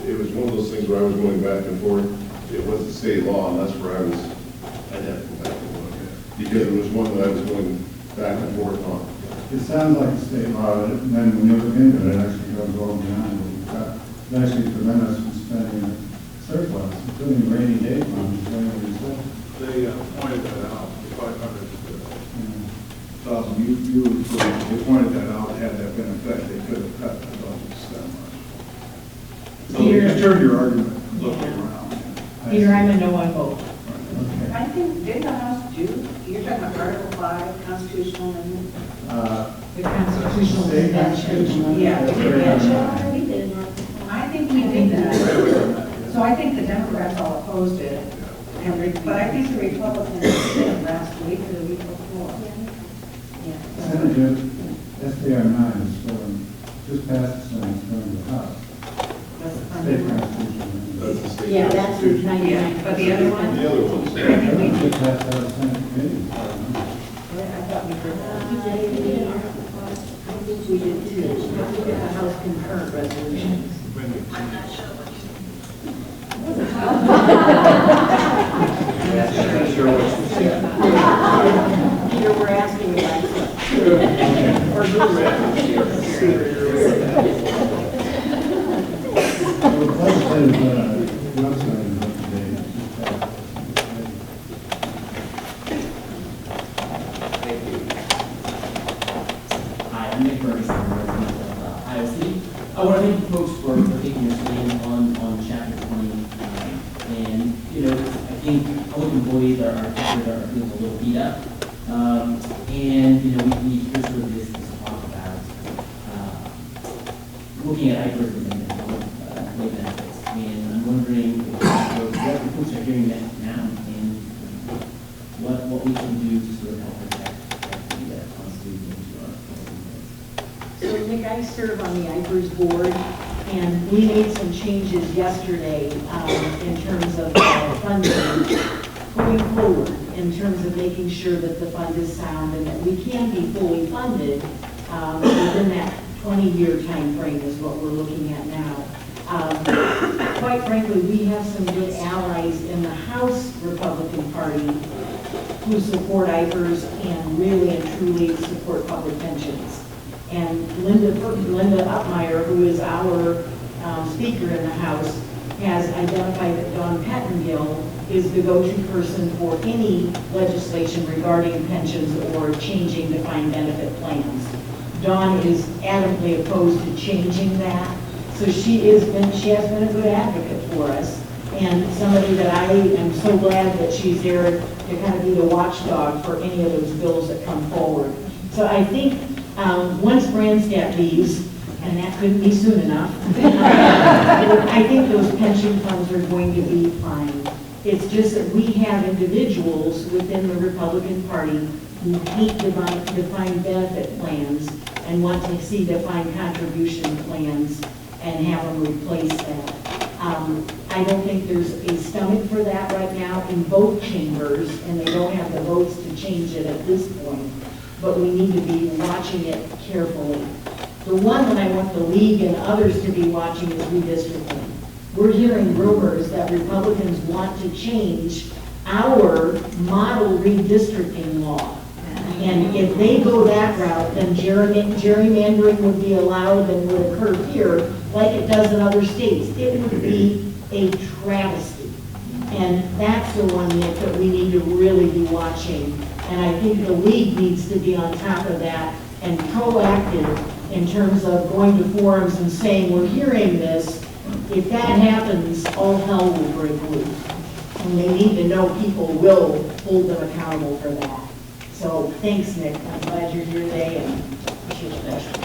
it was one of those things where I was going back and forth. It was the state law, and that's where I'd have to go back and look at it. Because it was one that I was going back and forth on. It sounds like a state law, and then when you look into it, it actually goes well beyond what we've got. It actually prevents us from spending a surplus, including rainy day funds, when we said. They pointed that out, the 500,000. They pointed that out, had that been in effect, they could have cut the budget that much. So just turn your argument and look around. Peter, I'm a no on both. I think, did the House do, you're talking about Article 5, constitutional amendment? The constitutional convention. Yeah, the convention. I think we did that. So I think the Democrats all opposed it. But I think the Republicans did last week or the week before. Yeah. Senator, SDR 9 is still, just passed, so it's going to the House. State Constitution. That's the state. Yeah, that's the constitution. 99. But the other one? The other ones. Just passed out of Senate committee. I thought we heard that. I think we did too. I think it's a House concurrent resolution. I'm not sure what Peter, we're asking about it. Or The legislative website is up to date. It's just passed. Hi, I'm Nick Ferguson, I'm a resident of Iowa City. I want to thank you folks for taking your stand on chapter 20. And, you know, I think public employees are feeling a little beat up. And, you know, we hear sort of this talk about looking at IPERS and employee benefits. And I'm wondering if the folks are hearing that now and what we can do to sort of help protect the Constitution to our employees. So Nick, I serve on the IPERS board, and we made some changes yesterday in terms of funding going forward, in terms of making sure that the fund is sound and that we can be fully funded within that 20-year time frame is what we're looking at now. Quite frankly, we have some good allies in the House Republican Party who support IPERS and really and truly support public pensions. And Linda Upmeyer, who is our speaker in the House, has identified that Dawn Pettengill is the go-to person for any legislation regarding pensions or changing defined benefit plans. Dawn is adamantly opposed to changing that, so she has been a good advocate for us, and somebody that I am so glad that she's there to kind of be the watchdog for any of those bills that come forward. So I think once Branstad leaves, and that couldn't be soon enough, I think those pension funds are going to be fine. It's just that we have individuals within the Republican Party who hate defined benefit plans and want to see defined contribution plans and have them replace that. I don't think there's a stomach for that right now in both chambers, and they don't have the votes to change it at this point. But we need to be watching it carefully. The one that I want the league and others to be watching is redistricting. We're hearing rumors that Republicans want to change our model redistricting law. And if they go that route, then gerrymandering would be allowed and would occur here like it does in other states. It would be a travesty. And that's the one, Nick, that we need to really be watching. And I think the league needs to be on top of that and proactive in terms of going to forums and saying, we're hearing this. If that happens, all hell will break loose. And they need to know people will hold them accountable for that. So thanks, Nick. I'm glad you're here today and appreciate your question.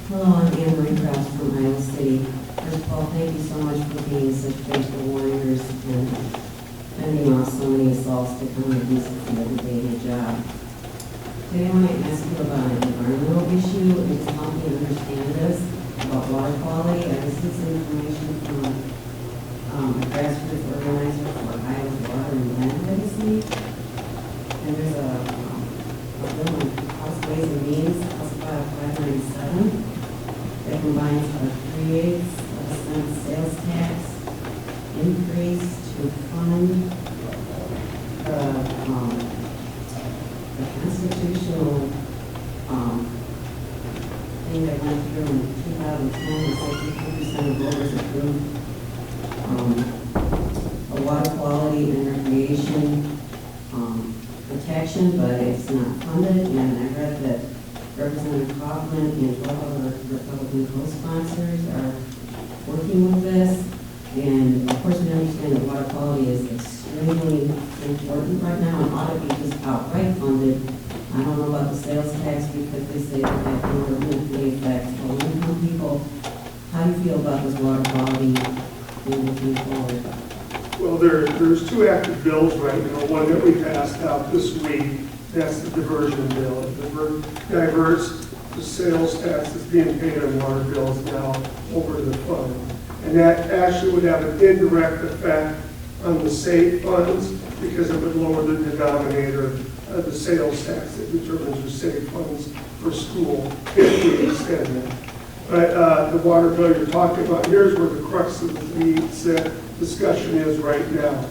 Hello, I'm Anne Marie Krause from Iowa City. First of all, thank you so much for being such faithful warriors and fending off so many assaults to come and do something every day in your job. Today I want to ask you about an environmental issue and just help me understand this about water quality. I received some information from a grassroots organizer for Iowa's water and land legacy. And there's a bill in House Ways and Means, House File 597, that combines a 3/8% sales tax increase to fund the constitutional thing that went through in 2010, and 62% of voters approved a water quality and recreation protection, but it's not funded. And I read that Representative Kaufmann and 12 other Republican co-sponsors are working with this. And of course, we understand that water quality is extremely important right now and ought to be just outright funded. I don't know about the sales tax because they say that that permanently affects low-income people. How do you feel about this water quality moving forward? Well, there's two active bills right now. One that we passed out this week, that's the diversion bill. It diverts the sales tax that's being paid on water bills now over to the fund. And that actually would have an indirect effect on the state funds because it would lower the denominator of the sales tax that determines your state funds for school if we extend that. But the water bill you're talking about, here's where the crux of the 3/8 cent discussion is right now.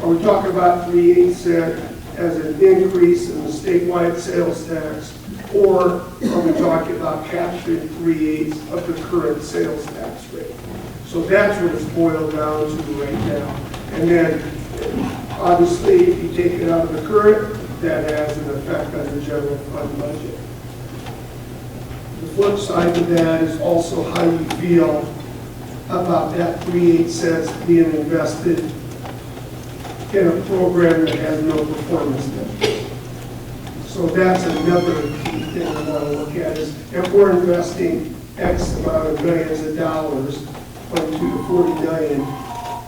Are we talking about 3/8 cent as an increase in the statewide sales tax, or are we talking about capturing 3/8 of the current sales tax rate? So that's what it's boiled down to right now. And then, obviously, if you take it out of the current, that has an effect on the general fund budget. The flip side of that is also how you feel about that 3/8 cents being invested in a program that has no performance measures. So that's another key thing I want to look at is if we're investing X amount of millions of dollars, 22 to 40 million,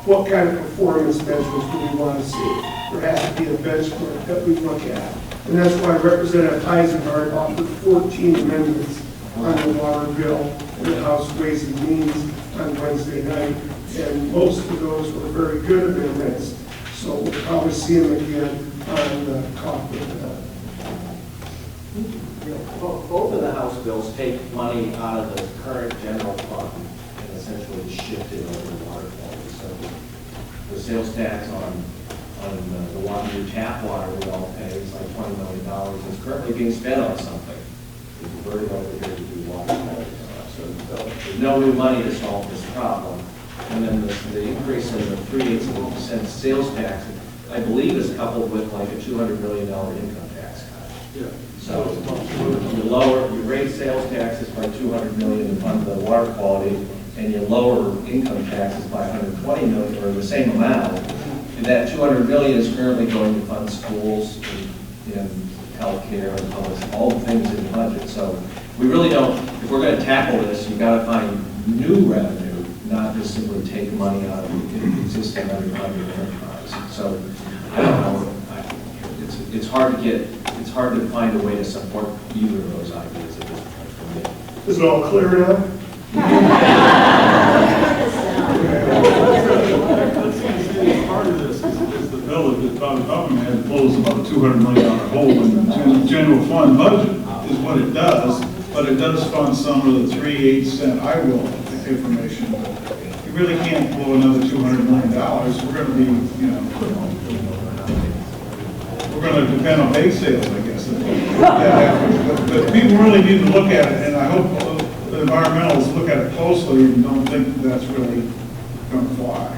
what kind of performance measures do we want to see? There has to be a benchmark that we look at. And that's why Representative Heisenberg offered 14 amendments on the water bill in the House Ways and Means on Wednesday night. And most of those were very good amendments. So we'll probably see them again on the Kaufmann. Both of the House bills take money out of the current general fund and essentially shift it over to water quality. So the sales tax on the water, your tap water we all pay is like $20 million. It's currently being spent on something. It's diverted over here to do water quality. So there's no new money to solve this problem. And then the increase in the 3/8 sales tax, I believe, is coupled with like a $200 million income tax cut. Yeah. So you raise sales taxes by $200 million to fund the water quality, and you lower income taxes by $120 million, or the same amount. And that $200 million is currently going to fund schools and healthcare and public, all the things in the budget. So we really don't. If we're going to tackle this, you've got to find new revenue, not just simply take money out of the existing underfunded enterprise. So I don't know. It's hard to find a way to support either of those ideas at this point for me. Is it all clear now? Part of this is the bill that Bob Kaufmann had closed about a $200 million hole in the general fund budget is what it does, but it does fund some of the 3/8 cent I will information. You really can't blow another $200 million. We're going to be, we're going to depend on base sales, I guess. But people really need to look at it, and I hope the environmentalists look at it closely and don't think that's really going to fly.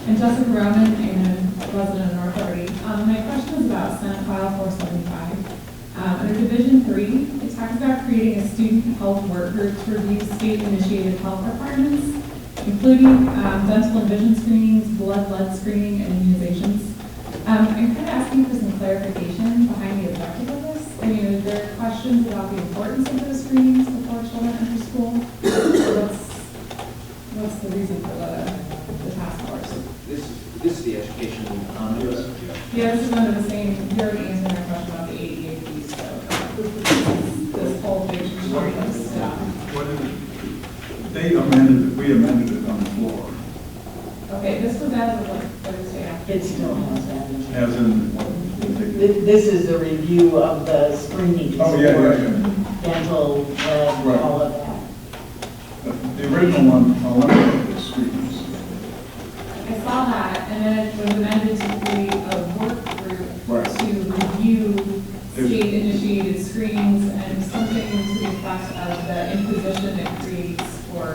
And Jessica Roman, and resident of North Liberty. My question is about Senate File 475. Under Division 3, it talks about creating a student health work group to review state-initiated health requirements, including dental and vision screenings, blood screening, and immunizations. I'm kind of asking for some clarification behind the objective of this. I mean, is there questions about the importance of those screenings before children enter school? What's the reason for the task force? This is the education omnibus. Yeah, this is under the same, you already answered my question about the ADA piece, so this whole big story of stuff. What is it? They amended it, we amended it on the floor. Okay, this was as of like Thursday. It still has that. As in, This is the review of the screenings oh, for yeah. dental, Right. all of that. The original one eliminated the screenings. I saw that, and then it was amended to create a work group Right. to review state-initiated screenings and something to the effect of the imposition it creates for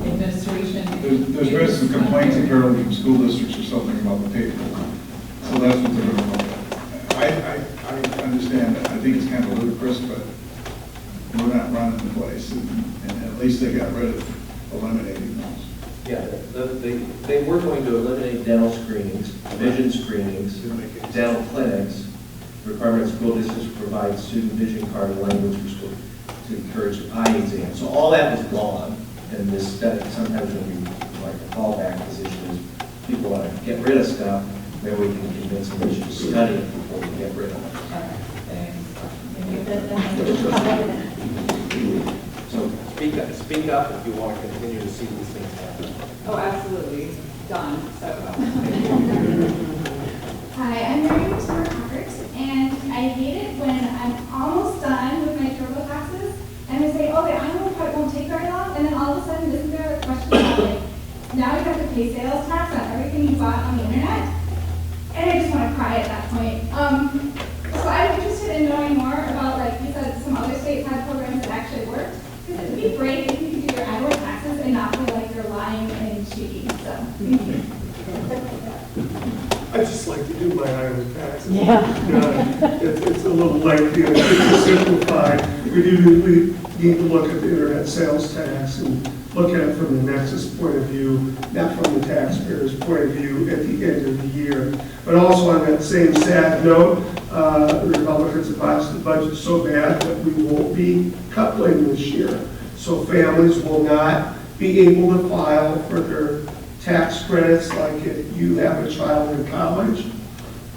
administration. There's been some complaints apparently from school districts or something about the paperwork. So that's what they're going to look at. I understand that. I think it's kind of ludicrous, but we're not running the place. And at least they got rid of eliminating those. Yeah, they were going to eliminate dental screenings, vision screenings, dental clinics, requirement of school districts to provide student vision card and language for school to encourage eye exams. So all that was gone, and this sometimes when we, like a fallback position is people want to get rid of stuff, maybe we can convince them they should study it before we get rid of it. So speak up if you want to continue to see these things happen. Oh, absolutely. Done. So. Hi, I'm Mary Robert, and I hate it when I'm almost done with my turbo taxes, and I say, okay, I know it won't take very long, and then all of a sudden, isn't there a question about, like, now you have to pay sales tax on everything you bought on the internet? And I just want to cry at that point. So I'm interested in knowing more about, like you said, some other states had programs that actually worked. Because it would be great if you could do your Iowa taxes and not feel like you're lying and cheating. So, thank you. I just like to do my Iowa taxes. Yeah. It's a little lengthy, and it's simplified. We do need to look at the internet sales tax and look at it from the nexus point of view, not from the taxpayer's point of view at the end of the year. But also on that same sad note, the Republicans have botched the budget so bad that we won't be coupling this year. So families will not be able to file for their tax credits like if you have a child in college.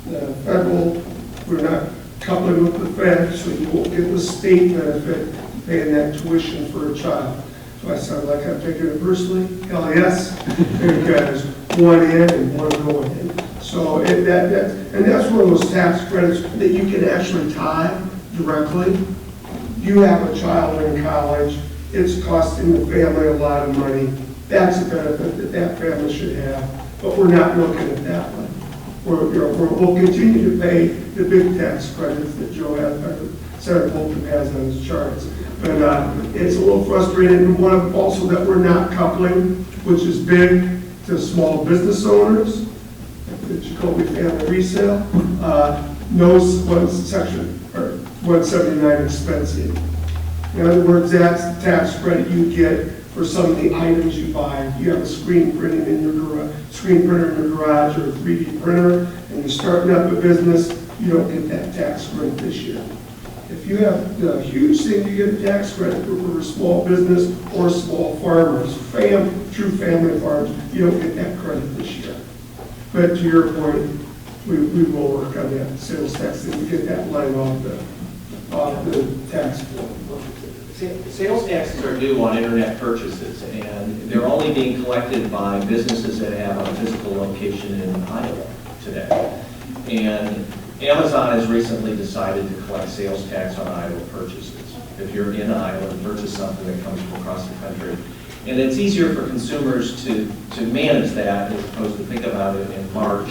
The federal, we're not coupling with the Fed, so you won't get the state benefit paying that tuition for a child. Do I sound like I'm taking it personally? Hell yes. There's one in and one going in. So and that's one of those tax credits that you can actually tie directly. You have a child in college, it's costing the family a lot of money. That's a benefit that family should have, but we're not looking at that one. We'll continue to pay the big tax credits that Joe has, Senator Bolkcom has on his charts. But it's a little frustrating. And one of also that we're not coupling, which is big to small business owners, the Jacoby family resale, no section or 179 expensive. In other words, that's the tax credit you get for some of the items you buy. If you have a screen printer in your garage or a 3D printer, and you're starting up a business, you don't get that tax credit this year. If you have a huge thing, you get a tax credit for a small business or small farmers, true family farms, you don't get that credit this year. But to your point, we will work on that sales tax and get that line off the tax bill. Sales taxes are due on internet purchases, and they're only being collected by businesses that have a physical location in Iowa today. And Amazon has recently decided to collect sales tax on Iowa purchases. If you're in Iowa and purchase something that comes from across the country. And it's easier for consumers to manage that as opposed to think about it in March.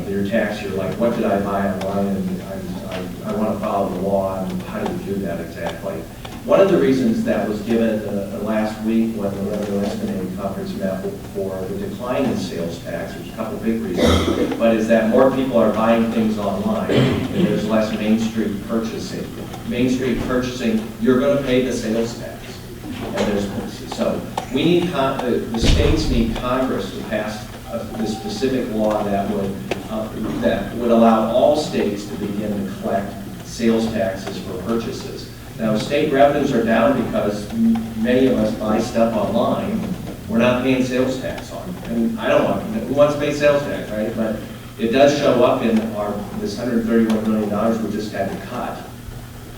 Your tax year, like what did I buy online, and I want to follow the law, and how do you do that exactly? One of the reasons that was given last week when the Revenue Estimating Conference met for the decline in sales tax, there's a couple big reasons, but is that more people are buying things online and there's less Main Street purchasing. Main Street purchasing, you're going to pay the sales tax. And so we need, the states need Congress to pass the specific law that would allow all states to begin to collect sales taxes for purchases. Now, state revenues are down because many of us buy stuff online. We're not paying sales tax on it. And I don't want, who wants to pay sales tax, right? But it does show up in this $131 million we just had to cut.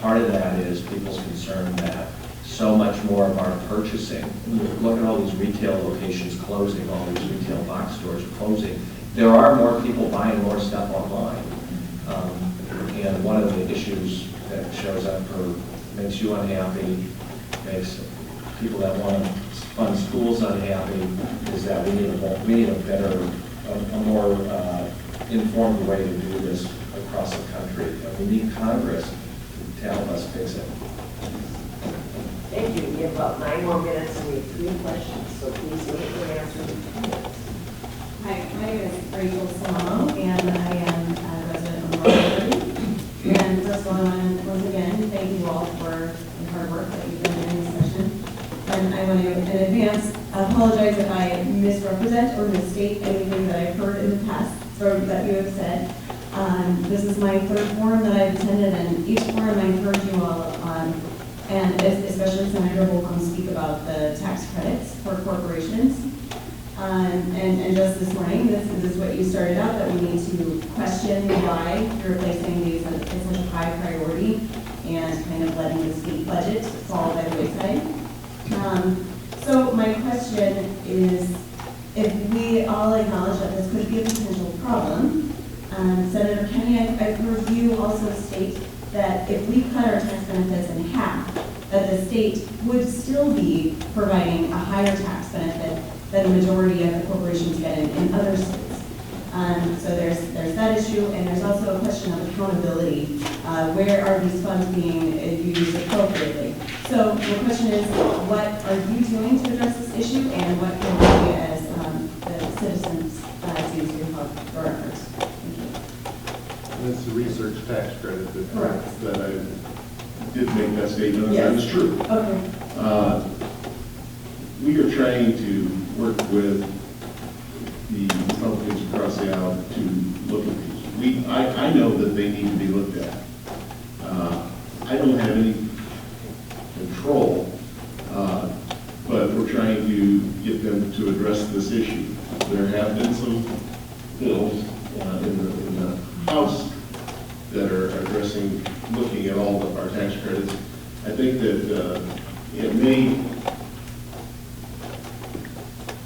Part of that is people's concern that so much more of our purchasing, look at all these retail locations closing, all these retail box stores closing. There are more people buying more stuff online. And one of the issues that shows up makes you unhappy, makes people that want to fund schools unhappy, is that we need a better, a more informed way to do this across the country. And we need Congress to help us fix it. Thank you. We have about 9 more minutes and we have 3 questions, so please limit your answer to 2 minutes. Hi, my name is Rachel Solano, and I am a resident of North. And first of all, I want to once again thank you all for the hard work that you've done in this session. And I want to, in advance, apologize if I misrepresent or misstate anything that I've heard in the past or that you have said. This is my third forum that I've attended, and each forum I've heard you all on, and especially Senator Bolkcom speak about the tax credits for corporations. And just this morning, this is what you started out, that we need to question why you're placing these as such a high priority and kind of letting the state budget fall by the wayside. So my question is, if we all acknowledge that this could be a potential problem, Senator Kinney, I've heard you also state that if we cut our tax benefits in half, that the state would still be providing a higher tax benefit than the majority of the corporations get in other states. So there's that issue, and there's also a question of accountability. Where are these funds being used appropriately? So the question is, what are you doing to address this issue, and what can we as the citizens do to help your efforts? Thank you. That's the research tax credit that I did make that statement. Yes. That is true. Okay. We are trying to work with the Republicans across the aisle to look at these. I know that they need to be looked at. I don't have any control, but we're trying to get them to address this issue. There have been some bills in the House that are addressing, looking at all of our tax credits. I think that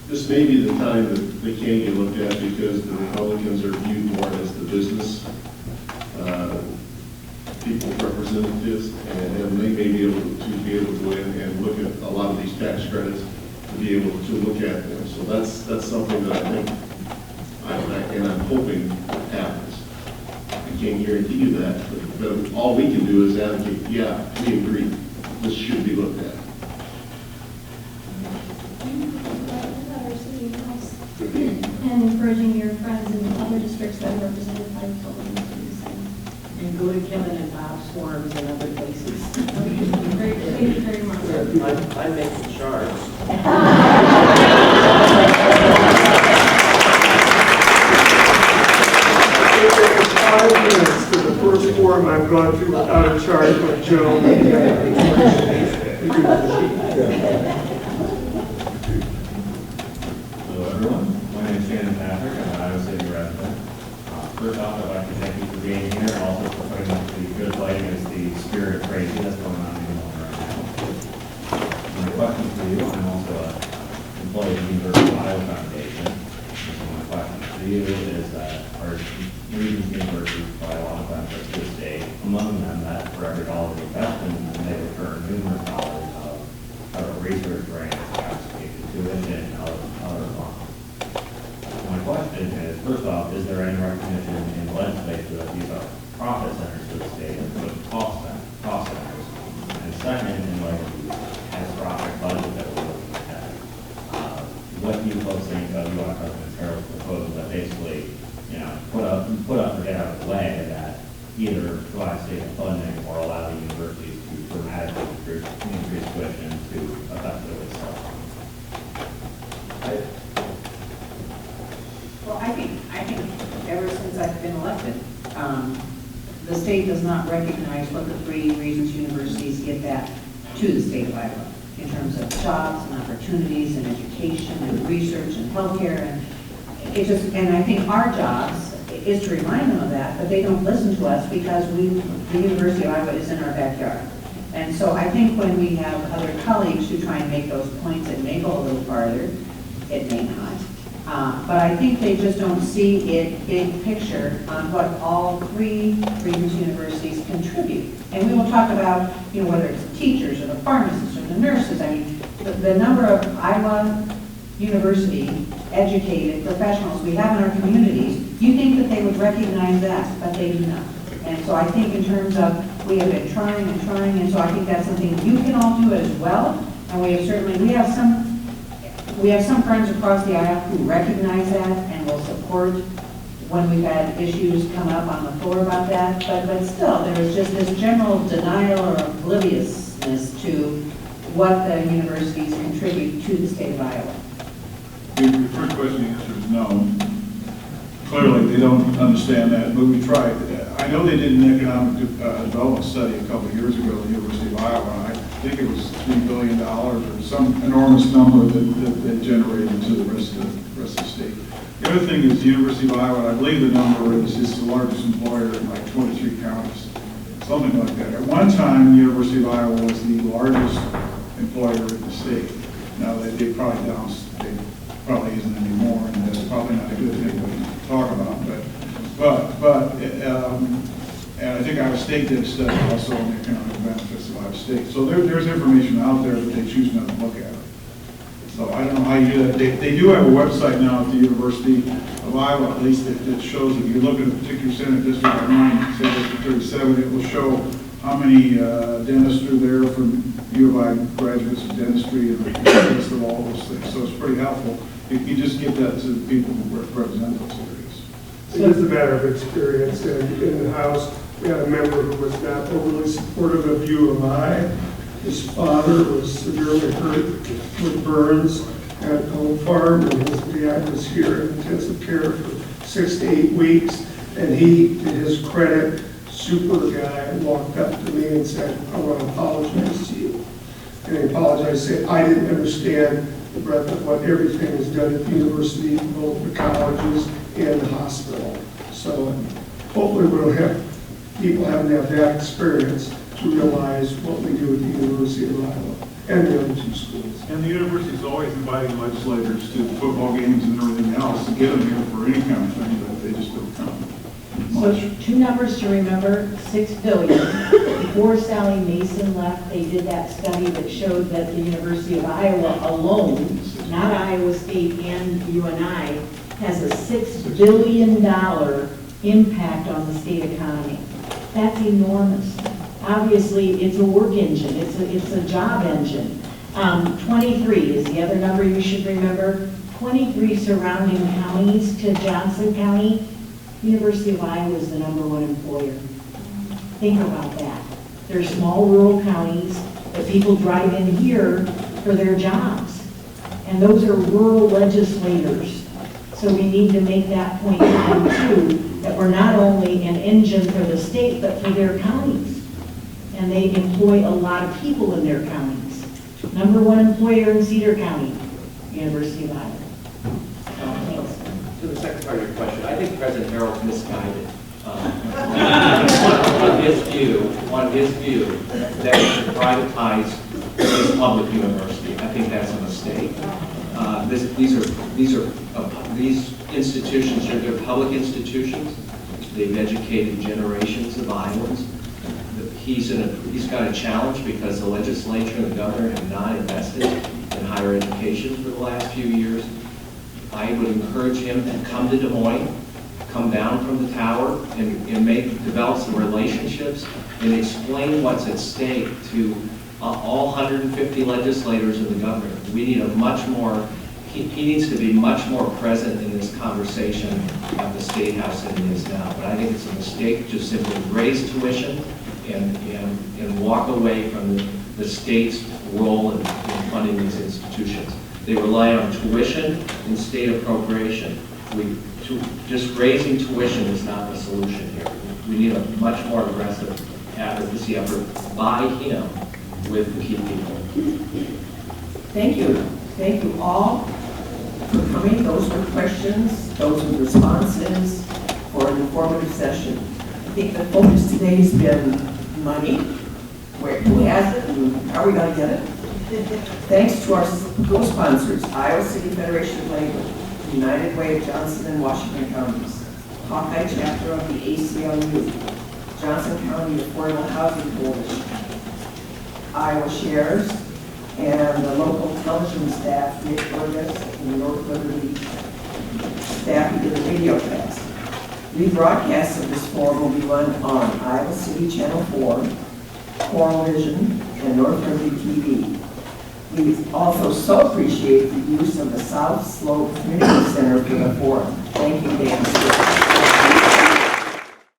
this may be the time that they can get looked at, because the Republicans are viewed more as the business people's representatives, and they may be able to go in and look at a lot of these tax credits to be able to look at them. So that's something that I think, and I'm hoping happens. I can't guarantee you that, but all we can do is advocate, yeah, we agree, this should be looked at. And encouraging your friends in other districts that are represented by Republicans to do the same. And go to Kevin and Bob's forums and other places. Thank you very much. I'm making charge. It's 5 minutes to the first forum I've gone to without a charge by Joe. Hello, everyone. My name is Shannon Patrick. I'm an Iowa City resident. First off, I'd like to thank you for being here, and also for putting up the good fight against the spirit of crazy that's going on in Illinois right now. My question for you, I'm also an employee of the University of Iowa Foundation. So my question for you is that our region's universities provide a lot of benefits to the state, among them that for every dollar we invest in them, they return numerous dollars of federal research grants, application tuition, and other funds. My question is, first off, is there any recognition in the legislature that these are profit centers for the state and put cost centers? And second, in light of the catastrophic budget that we're looking at, what do you folks think of U.S. President Harrell's proposal that basically, put up or get out of the way that either provide state funding or allow the universities to dramatically increase tuition to effectively self-fund? Well, I think ever since I've been elected, the state does not recognize what the 3 reasons universities give back to the state of Iowa in terms of jobs and opportunities and education and research and healthcare, and I think our jobs is to remind them of that, but they don't listen to us because the University of Iowa is in our backyard. And so I think when we have other colleagues who try and make those points, it may go a little farther, it may not. But I think they just don't see it big picture on what all 3 Regents universities contribute. And we will talk about, whether it's the teachers or the pharmacists or the nurses. I mean, the number of Iowa University educated professionals we have in our communities, you think that they would recognize that, but they do not. And so I think in terms of, we have been trying, and so I think that's something you can all do as well. And we have some friends across the aisle who recognize that and will support when we've had issues come up on the floor about that. But still, there is just this general denial or obliviousness to what the universities contribute to the state of Iowa. Your first question, the answer is no. clearly they don't understand that, but we tried. I know they did an economic development study a couple of years ago at the University of Iowa, and I think it was $3 billion or some enormous number that generated to the rest of the state. The other thing is the University of Iowa, I believe the number is the largest employer in like 23 counties, something like that. At one time, the University of Iowa was the largest employer in the state. Now they probably isn't anymore, and that's probably not a good thing to talk about. And I think Iowa State did a study also on the economic benefits of Iowa State. So there's information out there, but they choose not to look at it. So I don't know how you do that. They do have a website now at the University of Iowa, at least, that shows if you look at a particular Senate district like mine, say District 37, it will show how many dentists are there from U of I graduates of dentistry and a list of all those things. So it's pretty helpful. You just give that to the people who represent those areas. It is a matter of experience. In the House, we had a member who was not overly supportive of U of I. His father was severely hurt with burns at a home farm, and his dad was here in intensive care for 6 to 8 weeks. And he, to his credit, super guy, walked up to me and said, "I want to apologize to you." And he apologized, said, "I didn't understand the breadth of what everything is done at the university, both the colleges and the hospital." So hopefully we'll have people having to have that experience to realize what we do at the University of Iowa and the other two schools. And the university is always inviting legislators to football games and everything else to get them here for any kind of thing, but they just don't come. So 2 numbers to remember, $6 billion. Before Sally Mason left, they did that study that showed that the University of Iowa alone, not Iowa State and UNI, has a $6 billion impact on the state economy. That's enormous. Obviously, it's a work engine. It's a job engine. 23 is the other number you should remember. 23 surrounding counties to Johnson County. University of Iowa is the #1 employer. Think about that. They're small rural counties, but people drive in here for their jobs. And those are rural legislators. So we need to make that point to them too, that we're not only an engine for the state, but for their counties. And they employ a lot of people in their counties. #1 employer in Cedar County, University of Iowa. To the second part of your question, I think President Harold's misguided on his view that we should privatize this public university. I think that's a mistake. These institutions are they're public institutions. They've educated generations of Iowans. He's got a challenge because the legislature and the governor have not invested in higher education for the last few years. I would encourage him to come to Des Moines, come down from the tower, and develop some relationships and explain what's at stake to all 150 legislators and the governor. We need a much more, he needs to be much more present in this conversation at the State House than he is now. But I think it's a mistake to simply raise tuition and walk away from the state's role in funding these institutions. They rely on tuition and state appropriation. Just raising tuition is not the solution here. We need a much more aggressive advocacy effort by him with the key people. Thank you. Thank you all for coming. Those were questions, those were responses for an informative session. I think the focus today has been money, who has it, and how are we going to get it? Thanks to our co-sponsors, Iowa City Federation of Labor, United Way of Johnson and Washington Counties, Hawkeye Chapter of the ACLU, Johnson County Affordable Housing Coalition, Iowa Shares, and the local television staff, Nick Burgess and the North Liberty staff who did the video cast. Rebroadcasts of this forum will be run on Iowa City Channel 4, Coral Vision, and North Liberty TV. We also so appreciate the use of the South Slope Community Center for the forum. Thank you, Dan.